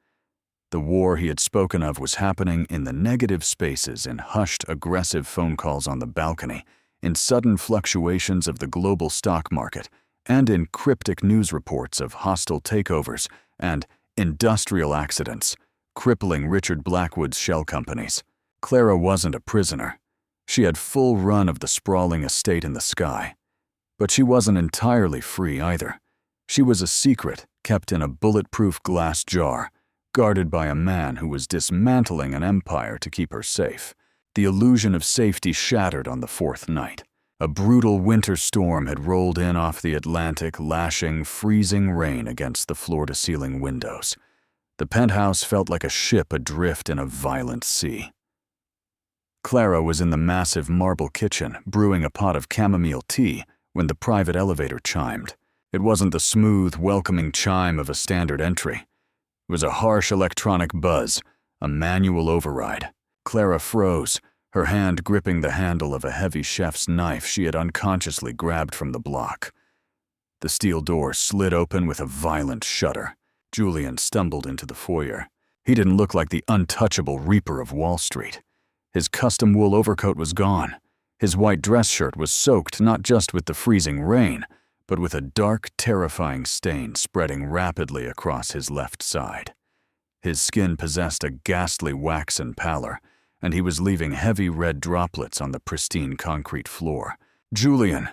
The war he had spoken of was happening in the negative spaces, in hushed, aggressive phone calls on the balcony, in sudden fluctuations of the global stock market, and in cryptic news reports of hostile takeovers and industrial accidents, crippling Richard Blackwood's shell companies. Clara wasn't a prisoner. She had full run of the sprawling estate in the sky. But she wasn't entirely free either. She was a secret kept in a bulletproof glass jar, guarded by a man who was dismantling an empire to keep her safe. The illusion of safety shattered on the fourth night. A brutal winter storm had rolled in off the Atlantic, lashing freezing rain against the floor-to-ceiling windows. The penthouse felt like a ship adrift in a violent sea. Clara was in the massive marble kitchen, brewing a pot of chamomile tea, when the private elevator chimed. It wasn't the smooth, welcoming chime of a standard entry. It was a harsh electronic buzz, a manual override. Clara froze, her hand gripping the handle of a heavy chef's knife she had unconsciously grabbed from the block. The steel door slid open with a violent shudder. Julian stumbled into the foyer. He didn't look like the untouchable reaper of Wall Street. His custom wool overcoat was gone. His white dress shirt was soaked not just with the freezing rain, but with a dark, terrifying stain spreading rapidly across his left side. His skin possessed a ghastly waxen pallor, and he was leaving heavy red droplets on the pristine concrete floor. "Julian!"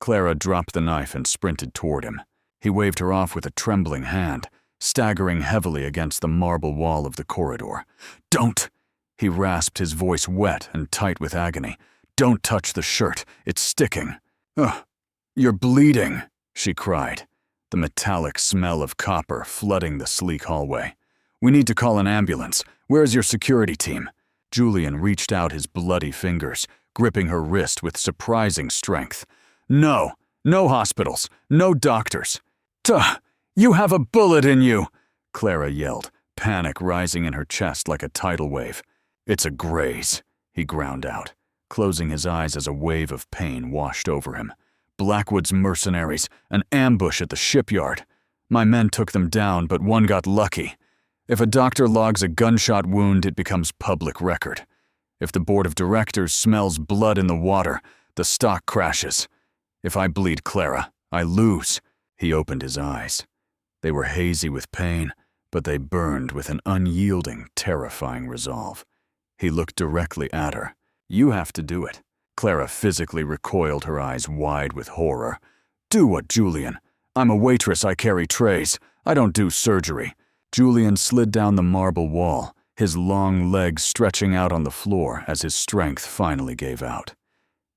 Clara dropped the knife and sprinted toward him. He waved her off with a trembling hand, staggering heavily against the marble wall of the corridor. "Don't!" He rasped, his voice wet and tight with agony. "Don't touch the shirt. It's sticking." "Ugh! You're bleeding!" she cried, the metallic smell of copper flooding the sleek hallway. "We need to call an ambulance. Where's your security team?" Julian reached out his bloody fingers, gripping her wrist with surprising strength. "No! No hospitals! No doctors!" "Tuh! You have a bullet in you!" Clara yelled, panic rising in her chest like a tidal wave. "It's a graze," he ground out, closing his eyes as a wave of pain washed over him. "Blackwood's mercenaries, an ambush at the shipyard. My men took them down, but one got lucky. If a doctor logs a gunshot wound, it becomes public record. If the board of directors smells blood in the water, the stock crashes. If I bleed Clara, I lose." He opened his eyes. They were hazy with pain, but they burned with an unyielding, terrifying resolve. He looked directly at her. "You have to do it." Clara physically recoiled, her eyes wide with horror. "Do what, Julian? I'm a waitress, I carry trays. I don't do surgery." Julian slid down the marble wall, his long legs stretching out on the floor as his strength finally gave out.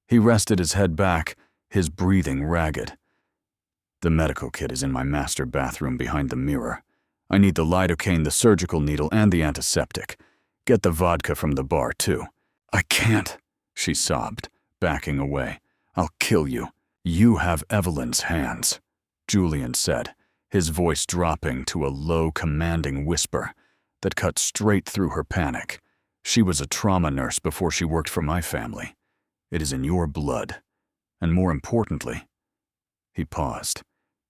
He rested his head back, his breathing ragged. "The medical kit is in my master bathroom behind the mirror. I need the lidocaine, the surgical needle, and the antiseptic. Get the vodka from the bar, too." "I can't," she sobbed, backing away. "I'll kill you." "You have Evelyn's hands," Julian said, his voice dropping to a low, commanding whisper that cut straight through her panic. "She was a trauma nurse before she worked for my family. It is in your blood. And more importantly—" He paused,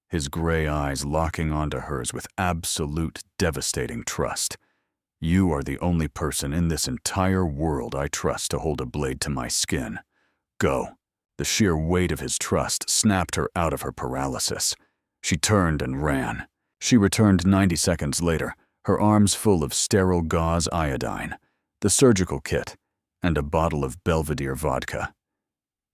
his gray eyes locking onto hers with absolute, devastating trust. "You are the only person in this entire world I trust to hold a blade to my skin. Go." The sheer weight of his trust snapped her out of her paralysis. She turned and ran. She returned 90 seconds later, her arms full of sterile gauze iodine, the surgical kit, and a bottle of Belvedere vodka.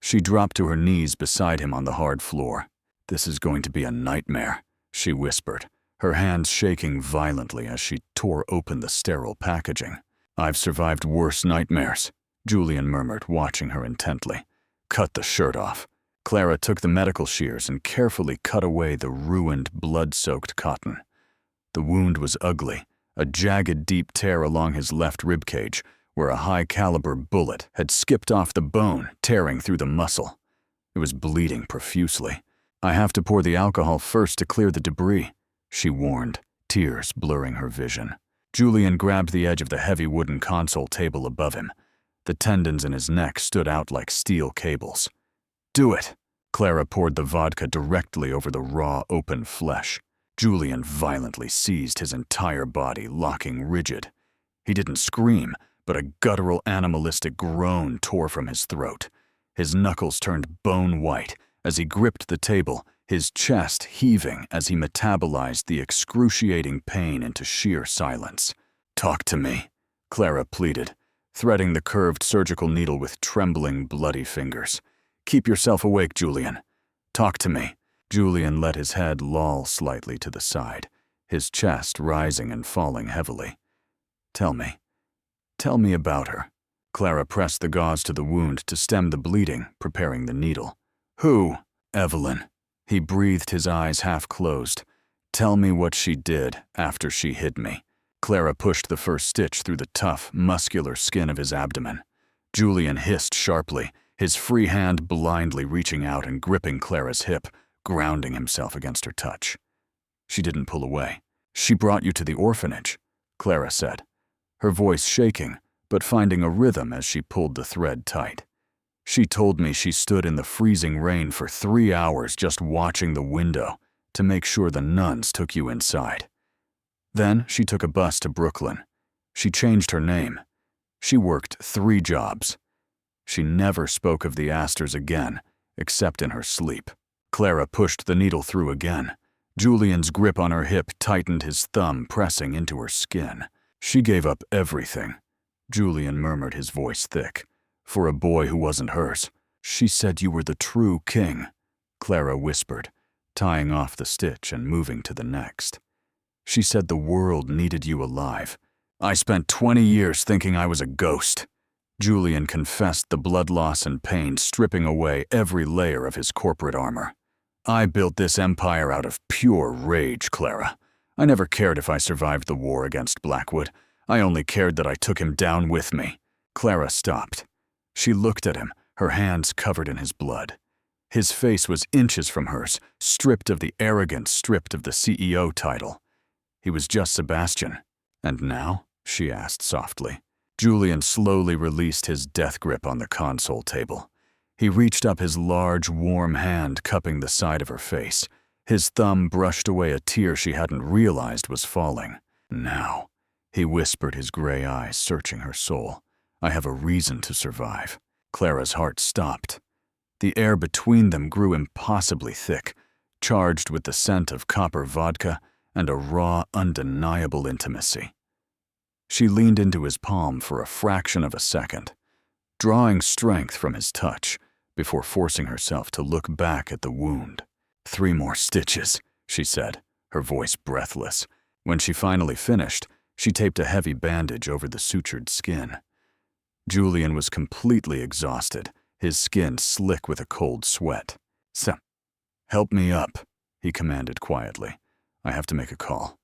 She dropped to her knees beside him on the hard floor. "This is going to be a nightmare," she whispered, her hands shaking violently as she tore open the sterile packaging. "I've survived worse nightmares," Julian murmured, watching her intently. "Cut the shirt off." Clara took the medical shears and carefully cut away the ruined, blood-soaked cotton. The wound was ugly, a jagged, deep tear along his left ribcage, where a high-caliber bullet had skipped off the bone, tearing through the muscle. It was bleeding profusely. "I have to pour the alcohol first to clear the debris," she warned, tears blurring her vision. Julian grabbed the edge of the heavy wooden console table above him. The tendons in his neck stood out like steel cables. "Do it," Clara poured the vodka directly over the raw, open flesh. Julian violently seized his entire body, locking rigid. He didn't scream, but a guttural, animalistic groan tore from his throat. His knuckles turned bone white as he gripped the table, his chest heaving as he metabolized the excruciating pain into sheer silence. "Talk to me," Clara pleaded, threading the curved surgical needle with trembling, bloody fingers. "Keep yourself awake, Julian. Talk to me." Julian let his head loll slightly to the side, his chest rising and falling heavily. Tell me about her." Clara pressed the gauze to the wound to stem the bleeding, preparing the needle. "Who?" "Evelyn." He breathed, his eyes half closed. "Tell me what she did after she hit me." Clara pushed the first stitch through the tough, muscular skin of his abdomen. Julian hissed sharply, his free hand blindly reaching out and gripping Clara's hip, grounding himself against her touch. She didn't pull away. "She brought you to the orphanage," Clara said, her voice shaking, but finding a rhythm as she pulled the thread tight. "She told me she stood in the freezing rain for 3 hours just watching the window to make sure the nuns took you inside. Then she took a bus to Brooklyn. She changed her name. She worked 3 jobs. She never spoke of the Astors again, except in her sleep." Clara pushed the needle through again. Julian's grip on her hip tightened, his thumb pressing into her skin. "She gave up everything," Julian murmured, his voice thick, "for a boy who wasn't hers. She said you were the true king," Clara whispered, tying off the stitch and moving to the next. "She said the world needed you alive. I spent 20 years thinking I was a ghost." Julian confessed, the blood loss and pain stripping away every layer of his corporate armor. "I built this empire out of pure rage, Clara. I never cared if I survived the war against Blackwood. I only cared that I took him down with me." Clara stopped. She looked at him, her hands covered in his blood. His face was inches from hers, stripped of the arrogance, stripped of the CEO title. He was just Sebastian. "And now?" she asked softly. Julian slowly released his death grip on the console table. He reached up his large, warm hand, cupping the side of her face. His thumb brushed away a tear she hadn't realized was falling. "Now," he whispered, his gray eyes searching her soul. "I have a reason to survive." Clara's heart stopped. The air between them grew impossibly thick, charged with the scent of copper vodka and a raw, undeniable intimacy. She leaned into his palm for a fraction of a second, drawing strength from his touch before forcing herself to look back at the wound. "3 more stitches," she said, her voice breathless. When she finally finished, she taped a heavy bandage over the sutured skin. Julian was completely exhausted, his skin slick with a cold sweat. "Help me up," he commanded quietly. "I have to make a call.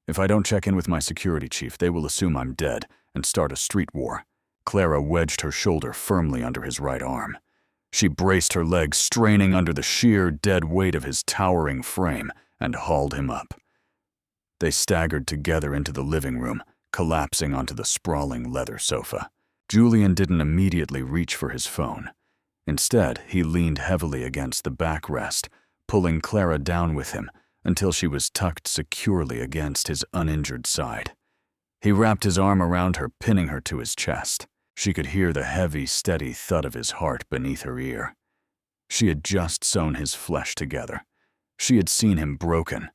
If I don't check in with my security chief, they will assume I'm dead and start a street war." Clara wedged her shoulder firmly under his right arm. She braced her legs, straining under the sheer, dead weight of his towering frame, and hauled him up. They staggered together into the living room, collapsing onto the sprawling leather sofa. Julian didn't immediately reach for his phone. Instead, he leaned heavily against the backrest, pulling Clara down with him until she was tucked securely against his uninjured side. He wrapped his arm around her, pinning her to his chest. She could hear the heavy, steady thud of his heart beneath her ear. She had just sewn his flesh together. She had seen him broken,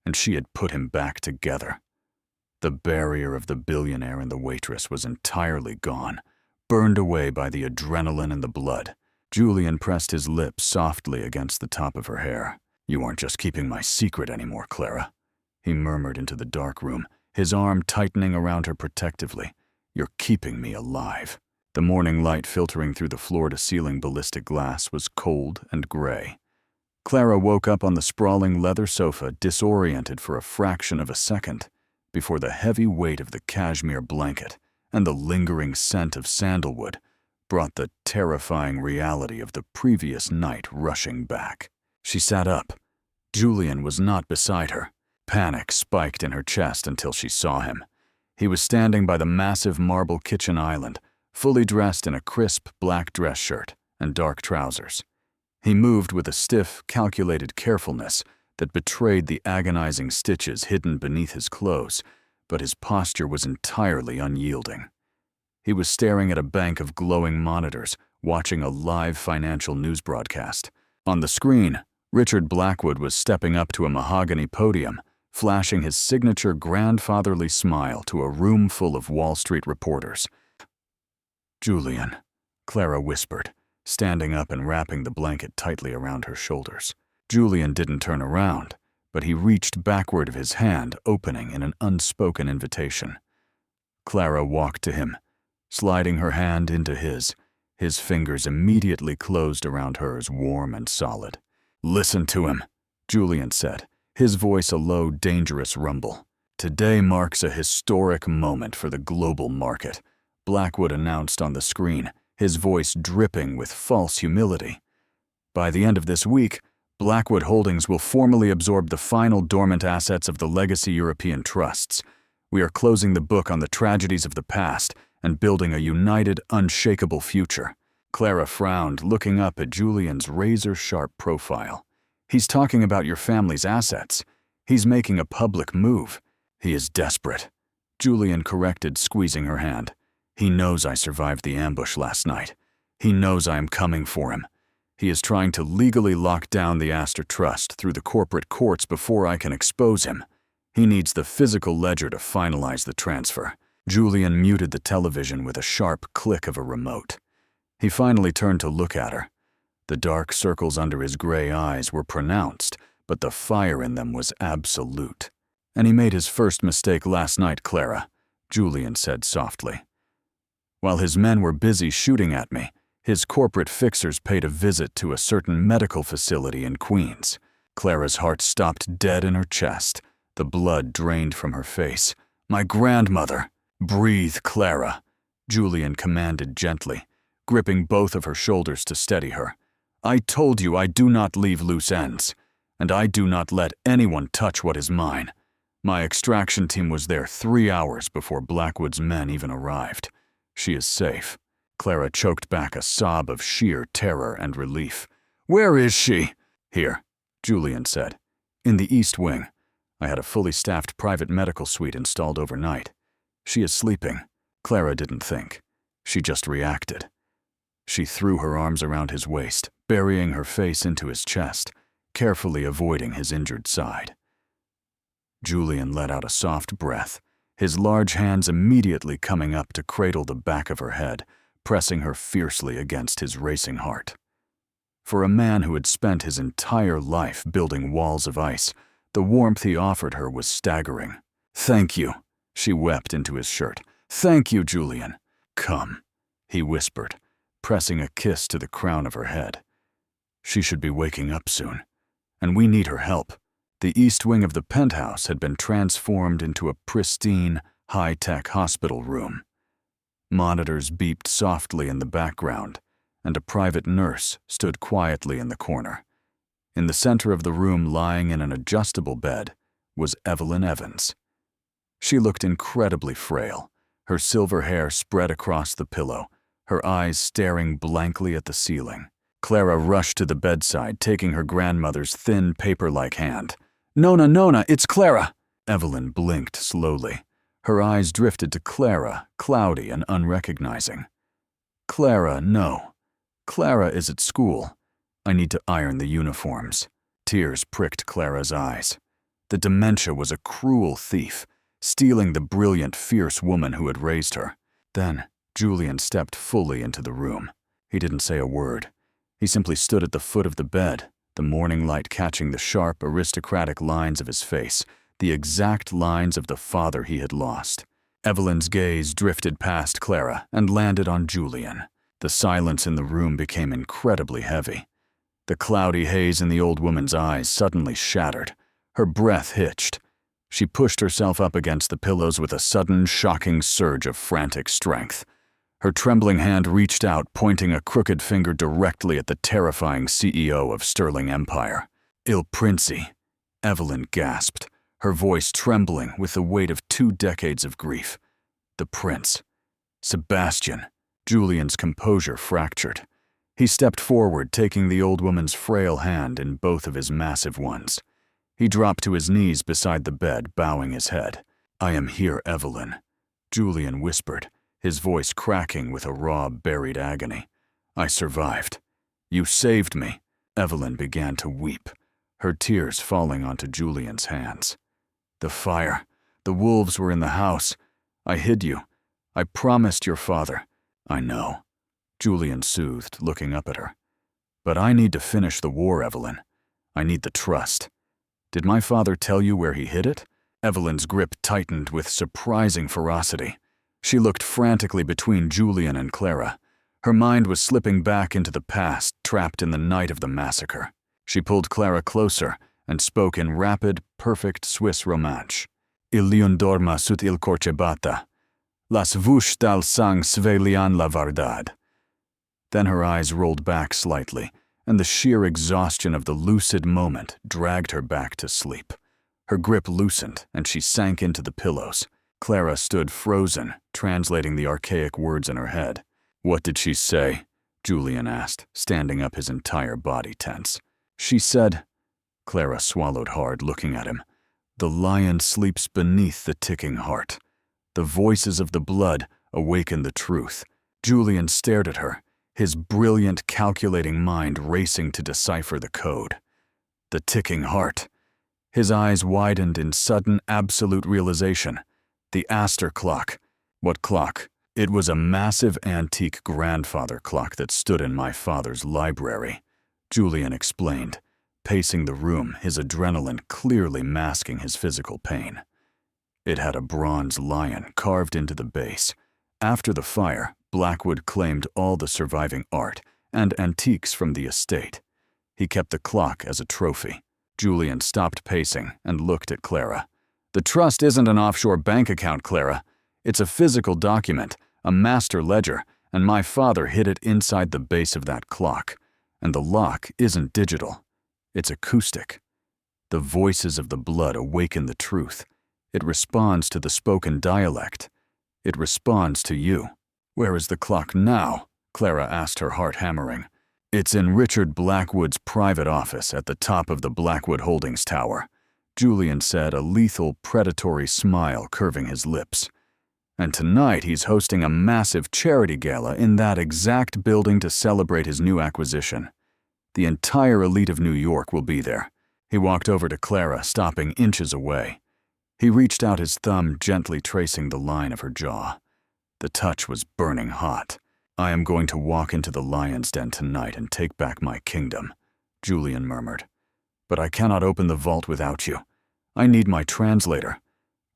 and she had put him back together. The barrier of the billionaire and the waitress was entirely gone, burned away by the adrenaline and the blood. Julian pressed his lips softly against the top of her hair. "You aren't just keeping my secret anymore, Clara," he murmured into the dark room, his arm tightening around her protectively. "You're keeping me alive." The morning light filtering through the floor-to-ceiling ballistic glass was cold and gray. Clara woke up on the sprawling leather sofa, disoriented for a fraction of a second, before the heavy weight of the cashmere blanket and the lingering scent of sandalwood brought the terrifying reality of the previous night rushing back. She sat up. Julian was not beside her. Panic spiked in her chest until she saw him. He was standing by the massive marble kitchen island, fully dressed in a crisp black dress shirt and dark trousers. He moved with a stiff, calculated carefulness that betrayed the agonizing stitches hidden beneath his clothes, but his posture was entirely unyielding. He was staring at a bank of glowing monitors, watching a live financial news broadcast. On the screen, Richard Blackwood was stepping up to a mahogany podium, flashing his signature grandfatherly smile to a room full of Wall Street reporters. "Julian," Clara whispered, standing up and wrapping the blanket tightly around her shoulders. Julian didn't turn around, but he reached backward of his hand, opening in an unspoken invitation. Clara walked to him, sliding her hand into his. His fingers immediately closed around hers, warm and solid. "Listen to him," Julian said, his voice a low, dangerous rumble. "Today marks a historic moment for the global market," Blackwood announced on the screen, his voice dripping with false humility. "By the end of this week, Blackwood Holdings will formally absorb the final dormant assets of the legacy European trusts. We are closing the book on the tragedies of the past and building a united, unshakable future." Clara frowned, looking up at Julian's razor-sharp profile. "He's talking about your family's assets. He's making a public move. He is desperate," Julian corrected, squeezing her hand. "He knows I survived the ambush last night. He knows I am coming for him. He is trying to legally lock down the Astor Trust through the corporate courts before I can expose him. He needs the physical ledger to finalize the transfer." Julian muted the television with a sharp click of a remote. He finally turned to look at her. The dark circles under his gray eyes were pronounced, but the fire in them was absolute. "And he made his first mistake last night, Clara," Julian said softly. "While his men were busy shooting at me, his corporate fixers paid a visit to a certain medical facility in Queens." Clara's heart stopped dead in her chest. The blood drained from her face. "My grandmother!" "Breathe, Clara," Julian commanded gently, gripping both of her shoulders to steady her. "I told you I do not leave loose ends, and I do not let anyone touch what is mine. My extraction team was there 3 hours before Blackwood's men even arrived. She is safe." Clara choked back a sob of sheer terror and relief. "Where is she?" "Here," Julian said. "In the East Wing. I had a fully staffed private medical suite installed overnight. She is sleeping." Clara didn't think. She just reacted. She threw her arms around his waist, burying her face into his chest, carefully avoiding his injured side. Julian let out a soft breath, his large hands immediately coming up to cradle the back of her head, pressing her fiercely against his racing heart. For a man who had spent his entire life building walls of ice, the warmth he offered her was staggering. "Thank you," she wept into his shirt. "Thank you, Julian." "Come," he whispered, pressing a kiss to the crown of her head. "She should be waking up soon, and we need her help." The east wing of the penthouse had been transformed into a pristine, high-tech hospital room. Monitors beeped softly in the background, and a private nurse stood quietly in the corner. In the center of the room, lying in an adjustable bed, was Evelyn Evans. She looked incredibly frail, her silver hair spread across the pillow, her eyes staring blankly at the ceiling. Clara rushed to the bedside, taking her grandmother's thin, paper-like hand. "Nona, Nona, it's Clara!" Evelyn blinked slowly. Her eyes drifted to Clara, cloudy and unrecognizing. "Clara, no. Clara is at school. I need to iron the uniforms." Tears pricked Clara's eyes. The dementia was a cruel thief, stealing the brilliant, fierce woman who had raised her. Then Julian stepped fully into the room. He didn't say a word. He simply stood at the foot of the bed, the morning light catching the sharp, aristocratic lines of his face, the exact lines of the father he had lost. Evelyn's gaze drifted past Clara and landed on Julian. The silence in the room became incredibly heavy. The cloudy haze in the old woman's eyes suddenly shattered. Her breath hitched. She pushed herself up against the pillows with a sudden, shocking surge of frantic strength. Her trembling hand reached out, pointing a crooked finger directly at the terrifying CEO of Sterling Empire. "Il Princi," Evelyn gasped, her voice trembling with the weight of 2 decades of grief. "The prince. Sebastian." Julian's composure fractured. He stepped forward, taking the old woman's frail hand in both of his massive ones. He dropped to his knees beside the bed, bowing his head. "I am here, Evelyn," Julian whispered, his voice cracking with a raw, buried agony. "I survived. You saved me." Evelyn began to weep, her tears falling onto Julian's hands. "The fire. The wolves were in the house. I hid you. I promised your father." "I know," Julian soothed, looking up at her. "But I need to finish the war, Evelyn. I need the trust. Did my father tell you where he hid it?" Evelyn's grip tightened with surprising ferocity. She looked frantically between Julian and Clara. Her mind was slipping back into the past, trapped in the night of the massacre. She pulled Clara closer and spoke in rapid, perfect Swiss Romansh. "Il lion dorma sut il corcebata. Las vush dal sang svelian la vardad." Then her eyes rolled back slightly, and the sheer exhaustion of the lucid moment dragged her back to sleep. Her grip loosened, and she sank into the pillows. Clara stood frozen, translating the archaic words in her head. "What did she say?" Julian asked, standing up, his entire body tense. "She said," Clara swallowed hard, looking at him, "the lion sleeps beneath the ticking heart. The voices of the blood awaken the truth." Julian stared at her, his brilliant, calculating mind racing to decipher the code. The ticking heart. His eyes widened in sudden, absolute realization. The Astor clock. What clock? It was a massive antique grandfather clock that stood in my father's library, Julian explained, pacing the room, his adrenaline clearly masking his physical pain. It had a bronze lion carved into the base. After the fire, Blackwood claimed all the surviving art and antiques from the estate. He kept the clock as a trophy. Julian stopped pacing and looked at Clara. "The trust isn't an offshore bank account, Clara. It's a physical document, a master ledger, and my father hid it inside the base of that clock. And the lock isn't digital. It's acoustic. The voices of the blood awaken the truth. It responds to the spoken dialect. It responds to you." "Where is the clock now?" Clara asked, her heart hammering. "It's in Richard Blackwood's private office at the top of the Blackwood Holdings Tower," Julian said, a lethal, predatory smile curving his lips. "And tonight he's hosting a massive charity gala in that exact building to celebrate his new acquisition. The entire elite of New York will be there." He walked over to Clara, stopping inches away. He reached out his thumb, gently tracing the line of her jaw. The touch was burning hot. "I am going to walk into the lion's den tonight and take back my kingdom," Julian murmured. "But I cannot open the vault without you. I need my translator.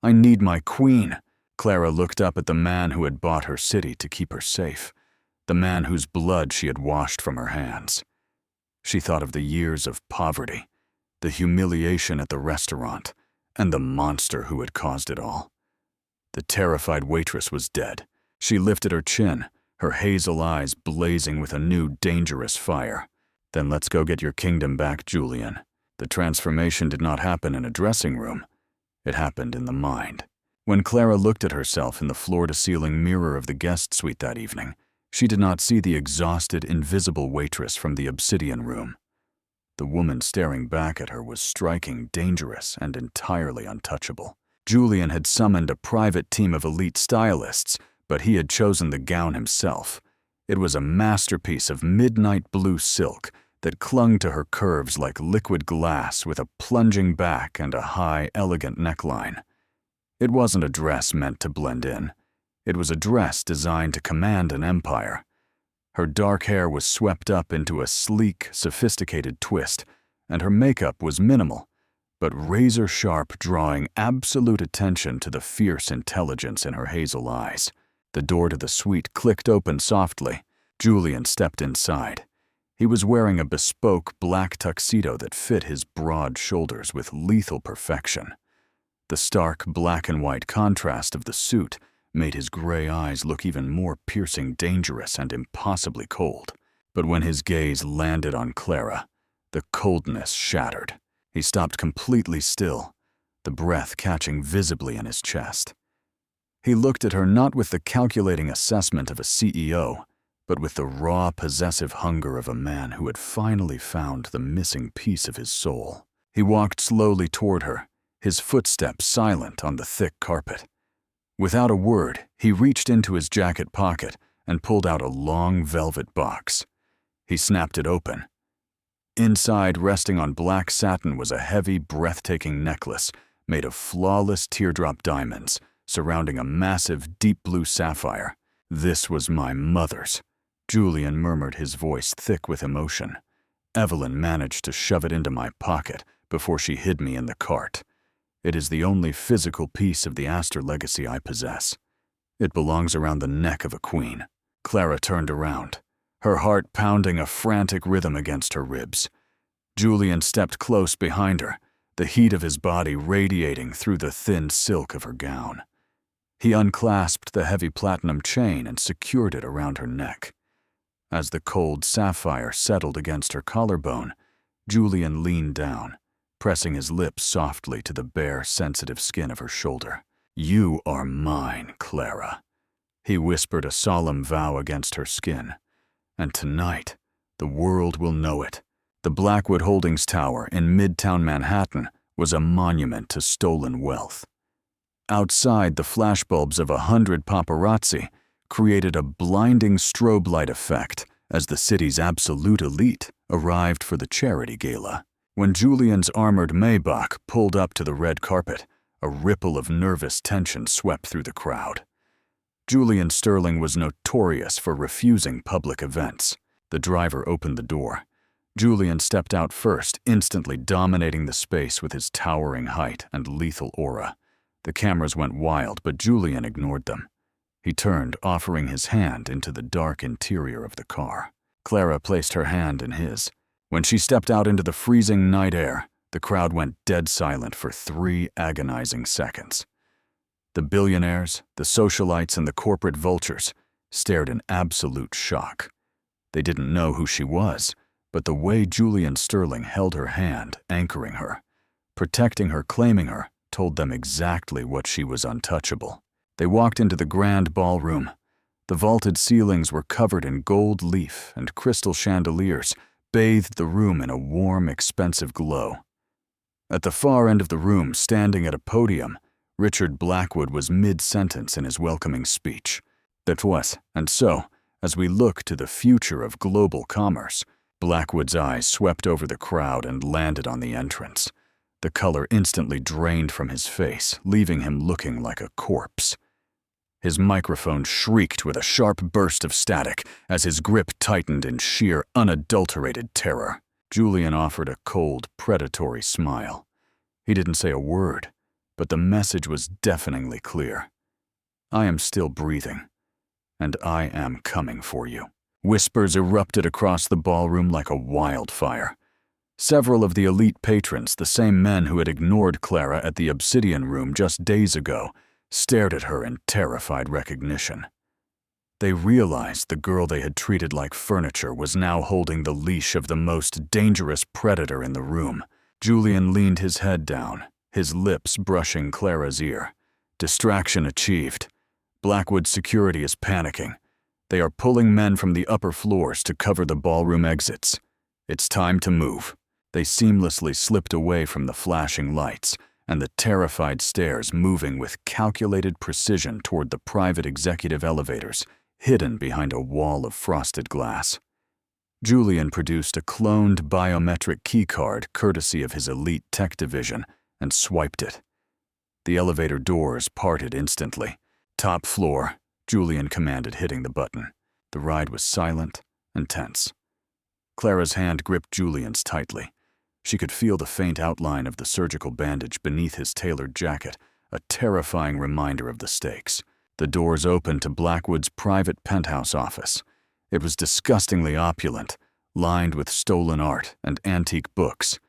I need my queen." Clara looked up at the man who had bought her city to keep her safe, the man whose blood she had washed from her hands. She thought of the years of poverty, the humiliation at the restaurant, and the monster who had caused it all. The terrified waitress was dead. She lifted her chin, her hazel eyes blazing with a new, dangerous fire. "Then let's go get your kingdom back, Julian." The transformation did not happen in a dressing room. It happened in the mind. When Clara looked at herself in the floor-to-ceiling mirror of the guest suite that evening, she did not see the exhausted, invisible waitress from the obsidian room. The woman staring back at her was striking, dangerous, and entirely untouchable. Julian had summoned a private team of elite stylists, but he had chosen the gown himself. It was a masterpiece of midnight blue silk that clung to her curves like liquid glass, with a plunging back and a high, elegant neckline. It wasn't a dress meant to blend in. It was a dress designed to command an empire. Her dark hair was swept up into a sleek, sophisticated twist, and her makeup was minimal, but razor-sharp, drawing absolute attention to the fierce intelligence in her hazel eyes. The door to the suite clicked open softly. Julian stepped inside. He was wearing a bespoke black tuxedo that fit his broad shoulders with lethal perfection. The stark black and white contrast of the suit made his gray eyes look even more piercing, dangerous, and impossibly cold. But when his gaze landed on Clara, the coldness shattered. He stopped completely still, the breath catching visibly in his chest. He looked at her not with the calculating assessment of a CEO, but with the raw, possessive hunger of a man who had finally found the missing piece of his soul. He walked slowly toward her, his footsteps silent on the thick carpet. Without a word, he reached into his jacket pocket and pulled out a long velvet box. He snapped it open. Inside, resting on black satin, was a heavy, breathtaking necklace made of flawless teardrop diamonds surrounding a massive, deep blue sapphire. "This was my mother's," Julian murmured, his voice thick with emotion. "Evelyn managed to shove it into my pocket before she hid me in the cart. It is the only physical piece of the Astor legacy I possess. It belongs around the neck of a queen." Clara turned around, her heart pounding a frantic rhythm against her ribs. Julian stepped close behind her, the heat of his body radiating through the thin silk of her gown. He unclasped the heavy platinum chain and secured it around her neck. As the cold sapphire settled against her collarbone, Julian leaned down, pressing his lips softly to the bare, sensitive skin of her shoulder. "You are mine, Clara," he whispered, a solemn vow against her skin. "And tonight, the world will know it." The Blackwood Holdings Tower in Midtown Manhattan was a monument to stolen wealth. Outside, the flashbulbs of 100 paparazzi created a blinding strobe light effect as the city's absolute elite arrived for the charity gala. When Julian's armored Maybach pulled up to the red carpet, a ripple of nervous tension swept through the crowd. Julian Sterling was notorious for refusing public events. The driver opened the door. Julian stepped out first, instantly dominating the space with his towering height and lethal aura. The cameras went wild, but Julian ignored them. He turned, offering his hand into the dark interior of the car. Clara placed her hand in his. When she stepped out into the freezing night air, the crowd went dead silent for 3 agonizing seconds. The billionaires, the socialites, and the corporate vultures stared in absolute shock. They didn't know who she was, but the way Julian Sterling held her hand, anchoring her, protecting her, claiming her, told them exactly what she was: untouchable. They walked into the grand ballroom. The vaulted ceilings were covered in gold leaf, and crystal chandeliers bathed the room in a warm, expensive glow. At the far end of the room, standing at a podium, Richard Blackwood was mid-sentence in his welcoming speech. That was, and so, as we look to the future of global commerce, Blackwood's eyes swept over the crowd and landed on the entrance. The color instantly drained from his face, leaving him looking like a corpse. His microphone shrieked with a sharp burst of static as his grip tightened in sheer, unadulterated terror. Julian offered a cold, predatory smile. He didn't say a word, but the message was deafeningly clear. "I am still breathing, and I am coming for you." Whispers erupted across the ballroom like a wildfire. Several of the elite patrons, the same men who had ignored Clara at the Obsidian Room just days ago, stared at her in terrified recognition. They realized the girl they had treated like furniture was now holding the leash of the most dangerous predator in the room. Julian leaned his head down, his lips brushing Clara's ear. Distraction achieved. Blackwood security is panicking. They are pulling men from the upper floors to cover the ballroom exits. It's time to move. They seamlessly slipped away from the flashing lights and the terrified stairs, moving with calculated precision toward the private executive elevators, hidden behind a wall of frosted glass. Julian produced a cloned biometric keycard courtesy of his elite tech division and swiped it. The elevator doors parted instantly. "Top floor," Julian commanded, hitting the button. The ride was silent and tense. Clara's hand gripped Julian's tightly. She could feel the faint outline of the surgical bandage beneath his tailored jacket, a terrifying reminder of the stakes. The doors opened to Blackwood's private penthouse office. It was disgustingly opulent, lined with stolen art and antique books.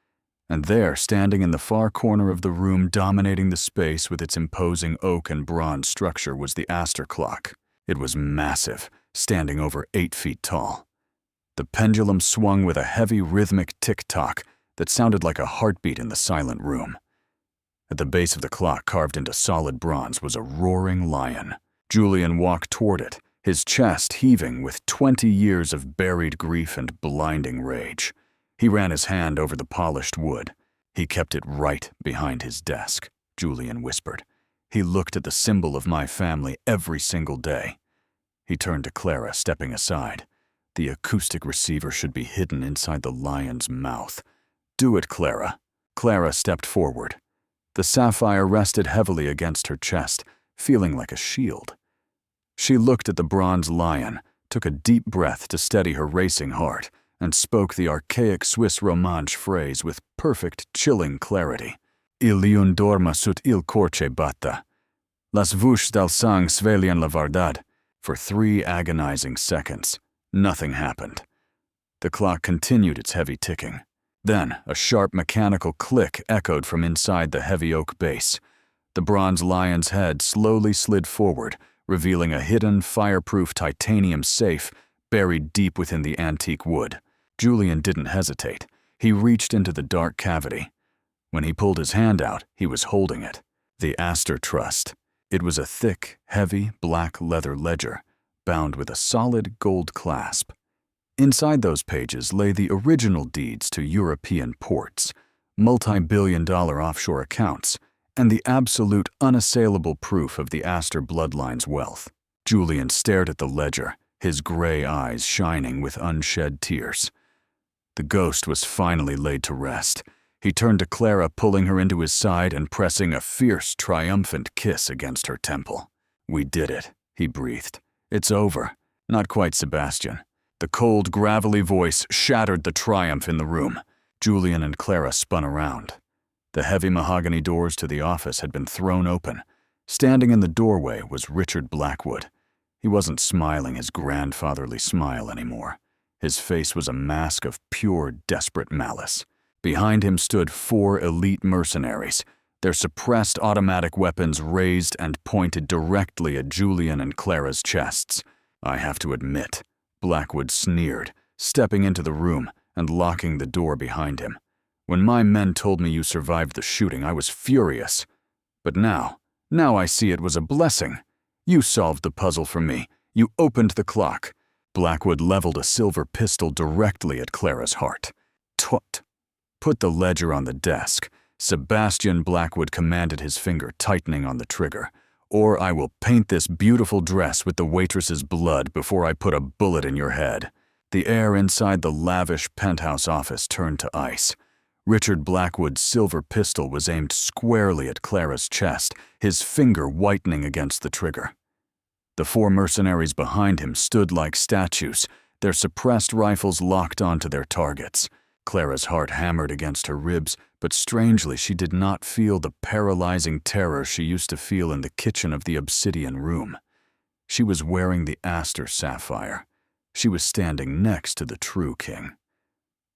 And there, standing in the far corner of the room, dominating the space with its imposing oak and bronze structure, was the Astor clock. It was massive, standing over 8 feet tall. The pendulum swung with a heavy, rhythmic tick-tock that sounded like a heartbeat in the silent room. At the base of the clock, carved into solid bronze, was a roaring lion. Julian walked toward it, his chest heaving with 20 years of buried grief and blinding rage. He ran his hand over the polished wood. "He kept it right behind his desk," Julian whispered. "He looked at the symbol of my family every single day." He turned to Clara, stepping aside. "The acoustic receiver should be hidden inside the lion's mouth. Do it, Clara." Clara stepped forward. The sapphire rested heavily against her chest, feeling like a shield. She looked at the bronze lion, took a deep breath to steady her racing heart, and spoke the archaic Swiss Romanche phrase with perfect, chilling clarity. "Il lion dorma sut il corche batta. Las vush dal sang svelian la verdad." For 3 agonizing seconds, nothing happened. The clock continued its heavy ticking. Then, a sharp mechanical click echoed from inside the heavy oak base. The bronze lion's head slowly slid forward, revealing a hidden, fireproof titanium safe buried deep within the antique wood. Julian didn't hesitate. He reached into the dark cavity. When he pulled his hand out, he was holding it. The Astor Trust. It was a thick, heavy, black leather ledger, bound with a solid gold clasp. Inside those pages lay the original deeds to European ports, multi-billion-dollar offshore accounts, and the absolute unassailable proof of the Astor bloodline's wealth. Julian stared at the ledger, his gray eyes shining with unshed tears. The ghost was finally laid to rest. He turned to Clara, pulling her into his side and pressing a fierce, triumphant kiss against her temple. "We did it," he breathed. "It's over." Not quite, Sebastian. The cold, gravelly voice shattered the triumph in the room. Julian and Clara spun around. The heavy mahogany doors to the office had been thrown open. Standing in the doorway was Richard Blackwood. He wasn't smiling his grandfatherly smile anymore. His face was a mask of pure, desperate malice. Behind him stood 4 elite mercenaries, their suppressed automatic weapons raised and pointed directly at Julian and Clara's chests. "I have to admit," Blackwood sneered, stepping into the room and locking the door behind him. "When my men told me you survived the shooting, I was furious. But now I see it was a blessing. You solved the puzzle for me. You opened the clock." Blackwood leveled a silver pistol directly at Clara's heart. "Tut." "Put the ledger on the desk," Sebastian Blackwood commanded, his finger tightening on the trigger. "Or I will paint this beautiful dress with the waitress's blood before I put a bullet in your head." The air inside the lavish penthouse office turned to ice. Richard Blackwood's silver pistol was aimed squarely at Clara's chest, his finger whitening against the trigger. The 4 mercenaries behind him stood like statues, their suppressed rifles locked onto their targets. Clara's heart hammered against her ribs, but strangely she did not feel the paralyzing terror she used to feel in the kitchen of the obsidian room. She was wearing the Astor sapphire. She was standing next to the true king.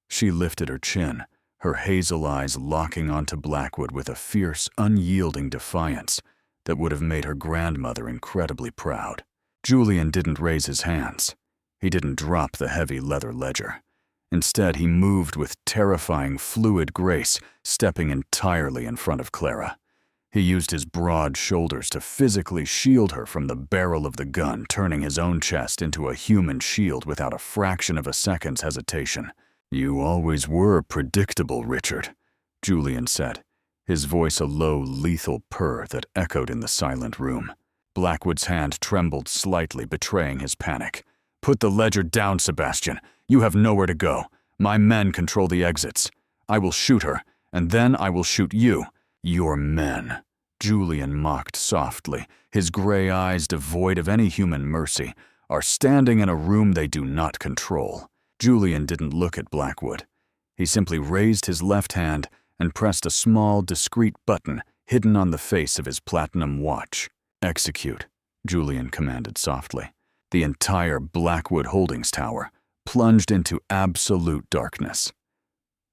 She lifted her chin, her hazel eyes locking onto Blackwood with a fierce, unyielding defiance that would have made her grandmother incredibly proud. Julian didn't raise his hands. He didn't drop the heavy leather ledger. Instead, he moved with terrifying, fluid grace, stepping entirely in front of Clara. He used his broad shoulders to physically shield her from the barrel of the gun, turning his own chest into a human shield without a fraction of a second's hesitation. "You always were predictable, Richard," Julian said, his voice a low, lethal purr that echoed in the silent room. Blackwood's hand trembled slightly, betraying his panic. "Put the ledger down, Sebastian. You have nowhere to go. My men control the exits. I will shoot her, and then I will shoot you." "Your men," Julian mocked softly, his gray eyes devoid of any human mercy, "are standing in a room they do not control." Julian didn't look at Blackwood. He simply raised his left hand and pressed a small, discreet button hidden on the face of his platinum watch. "Execute," Julian commanded softly. The entire Blackwood Holdings tower plunged into absolute darkness.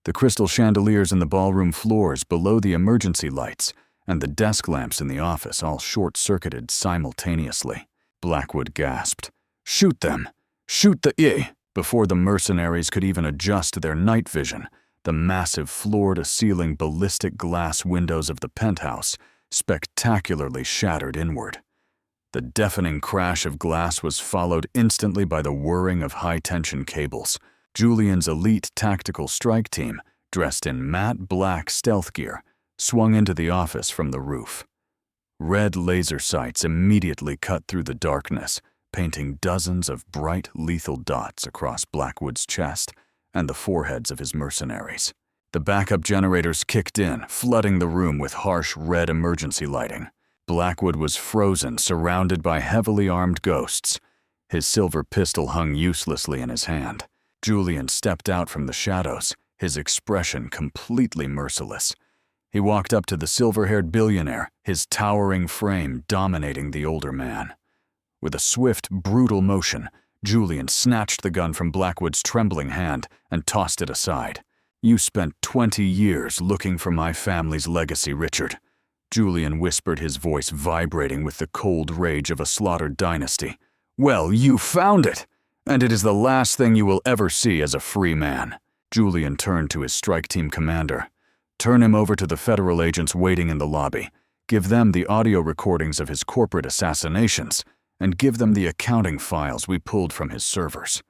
The crystal chandeliers in the ballroom floors below the emergency lights and the desk lamps in the office all short-circuited simultaneously. Blackwood gasped, "Shoot them! Shoot the Before the mercenaries could even adjust their night vision, the massive floor-to-ceiling ballistic glass windows of the penthouse spectacularly shattered inward. The deafening crash of glass was followed instantly by the whirring of high-tension cables. Julian's elite tactical strike team, dressed in matte black stealth gear, swung into the office from the roof. Red laser sights immediately cut through the darkness, painting dozens of bright, lethal dots across Blackwood's chest and the foreheads of his mercenaries. The backup generators kicked in, flooding the room with harsh red emergency lighting. Blackwood was frozen, surrounded by heavily armed ghosts. His silver pistol hung uselessly in his hand. Julian stepped out from the shadows, his expression completely merciless. He walked up to the silver-haired billionaire, his towering frame dominating the older man. With a swift, brutal motion, Julian snatched the gun from Blackwood's trembling hand and tossed it aside. "You spent 20 years looking for my family's legacy, Richard," Julian whispered, his voice vibrating with the cold rage of a slaughtered dynasty. "Well, you found it! And it is the last thing you will ever see as a free man." Julian turned to his strike team commander. "Turn him over to the federal agents waiting in the lobby. Give them the audio recordings of his corporate assassinations, and give them the accounting files we pulled from his servers.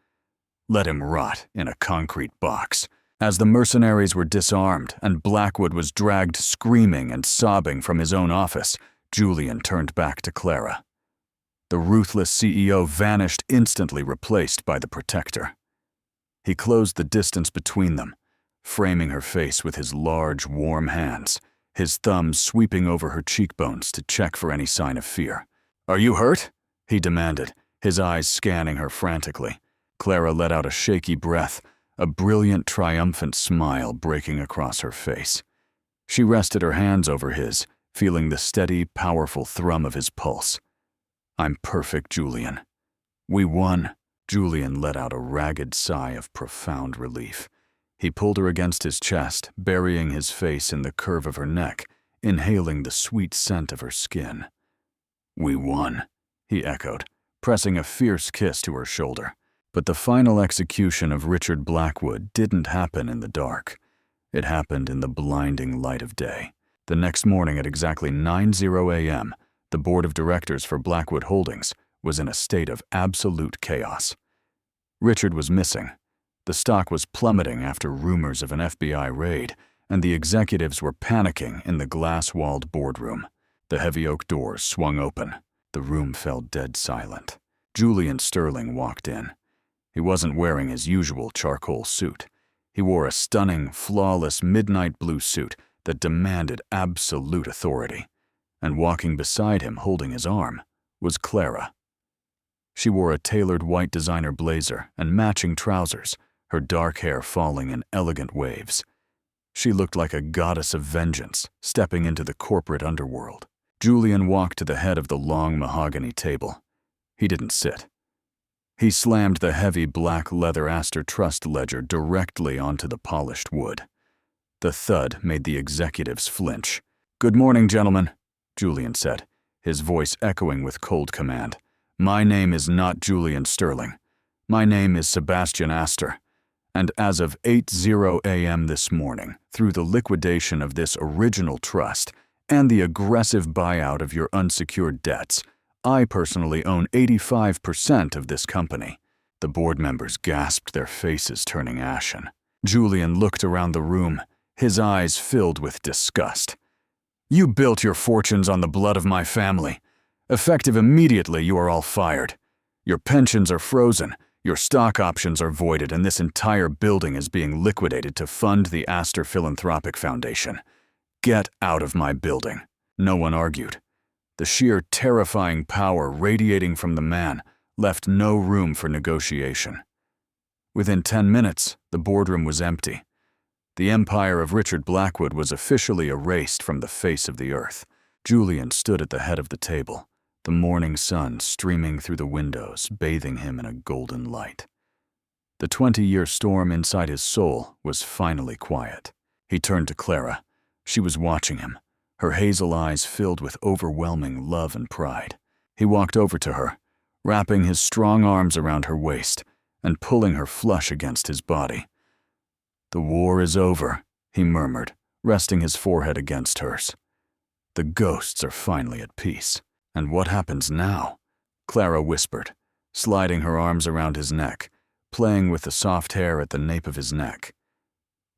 Let him rot in a concrete box." As the mercenaries were disarmed and Blackwood was dragged screaming and sobbing from his own office, Julian turned back to Clara. The ruthless CEO vanished, instantly replaced by the Protector. He closed the distance between them, framing her face with his large, warm hands, his thumbs sweeping over her cheekbones to check for any sign of fear. "Are you hurt?" he demanded, his eyes scanning her frantically. Clara let out a shaky breath, a brilliant, triumphant smile breaking across her face. She rested her hands over his, feeling the steady, powerful thrum of his pulse. "I'm perfect, Julian. We won." Julian let out a ragged sigh of profound relief. He pulled her against his chest, burying his face in the curve of her neck, inhaling the sweet scent of her skin. "We won," he echoed, pressing a fierce kiss to her shoulder. But the final execution of Richard Blackwood didn't happen in the dark. It happened in the blinding light of day. The next morning at exactly 9:00 a.m., the board of directors for Blackwood Holdings was in a state of absolute chaos. Richard was missing. The stock was plummeting after rumors of an FBI raid, and the executives were panicking in the glass-walled boardroom. The heavy oak doors swung open. The room fell dead silent. Julian Sterling walked in. He wasn't wearing his usual charcoal suit. He wore a stunning, flawless midnight blue suit that demanded absolute authority. And walking beside him, holding his arm, was Clara. She wore a tailored white designer blazer and matching trousers, her dark hair falling in elegant waves. She looked like a goddess of vengeance, stepping into the corporate underworld. Julian walked to the head of the long mahogany table. He didn't sit. He slammed the heavy black leather Astor Trust ledger directly onto the polished wood. The thud made the executives flinch. "Good morning, gentlemen," Julian said, his voice echoing with cold command. "My name is not Julian Sterling. My name is Sebastian Astor. And as of 8:00 a.m. this morning, through the liquidation of this original trust and the aggressive buyout of your unsecured debts, I personally own 85% of this company." The board members gasped, their faces turning ashen. Julian looked around the room, his eyes filled with disgust. "You built your fortunes on the blood of my family. Effective immediately, you are all fired. Your pensions are frozen, your stock options are voided, and this entire building is being liquidated to fund the Astor Philanthropic Foundation. Get out of my building." No one argued. The sheer terrifying power radiating from the man left no room for negotiation. Within 10 minutes, the boardroom was empty. The empire of Richard Blackwood was officially erased from the face of the earth. Julian stood at the head of the table, the morning sun streaming through the windows, bathing him in a golden light. The 20-year storm inside his soul was finally quiet. He turned to Clara. She was watching him, her hazel eyes filled with overwhelming love and pride. He walked over to her, wrapping his strong arms around her waist and pulling her flush against his body. "The war is over," he murmured, resting his forehead against hers. "The ghosts are finally at peace." "And what happens now?" Clara whispered, sliding her arms around his neck, playing with the soft hair at the nape of his neck.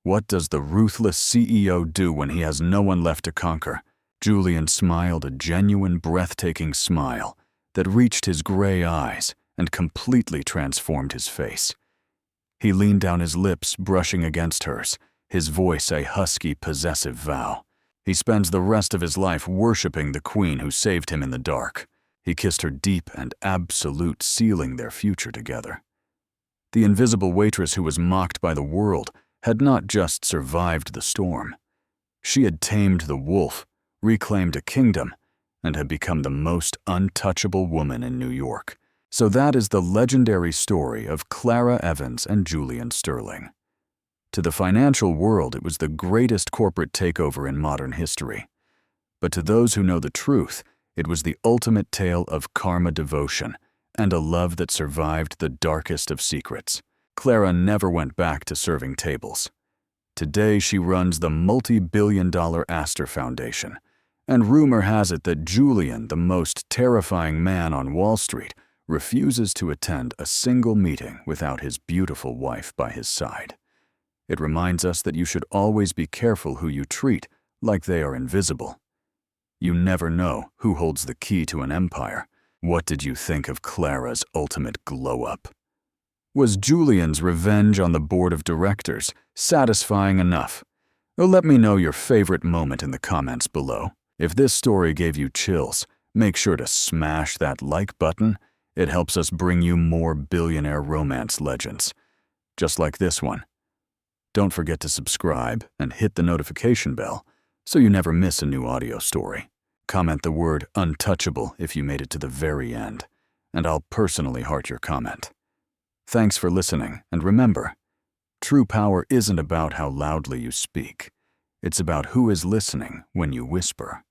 "What does the ruthless CEO do when he has no one left to conquer?" Julian smiled a genuine, breathtaking smile that reached his gray eyes and completely transformed his face. He leaned down, his lips brushing against hers, his voice a husky, possessive vow. He spends the rest of his life worshiping the queen who saved him in the dark. He kissed her deep and absolute, sealing their future together. The invisible waitress who was mocked by the world had not just survived the storm. She had tamed the wolf, reclaimed a kingdom, and had become the most untouchable woman in New York. So that is the legendary story of Clara Evans and Julian Sterling. To the financial world, it was the greatest corporate takeover in modern history. But to those who know the truth, it was the ultimate tale of karma devotion and a love that survived the darkest of secrets. Clara never went back to serving tables. Today, she runs the multi-billion-dollar Astor Foundation, and rumor has it that Julian, the most terrifying man on Wall Street, refuses to attend a single meeting without his beautiful wife by his side. It reminds us that you should always be careful who you treat like they are invisible. You never know who holds the key to an empire. What did you think of Clara's ultimate glow-up? Was Julian's revenge on the board of directors satisfying enough? Well, let me know your favorite moment in the comments below. If this story gave you chills, make sure to smash that like button. It helps us bring you more billionaire romance legends, just like this one. Don't forget to subscribe and hit the notification bell so you never miss a new audio story. Comment the word untouchable if you made it to the very end, and I'll personally heart your comment. Thanks for listening, and remember, true power isn't about how loudly you speak. It's about who is listening when you whisper.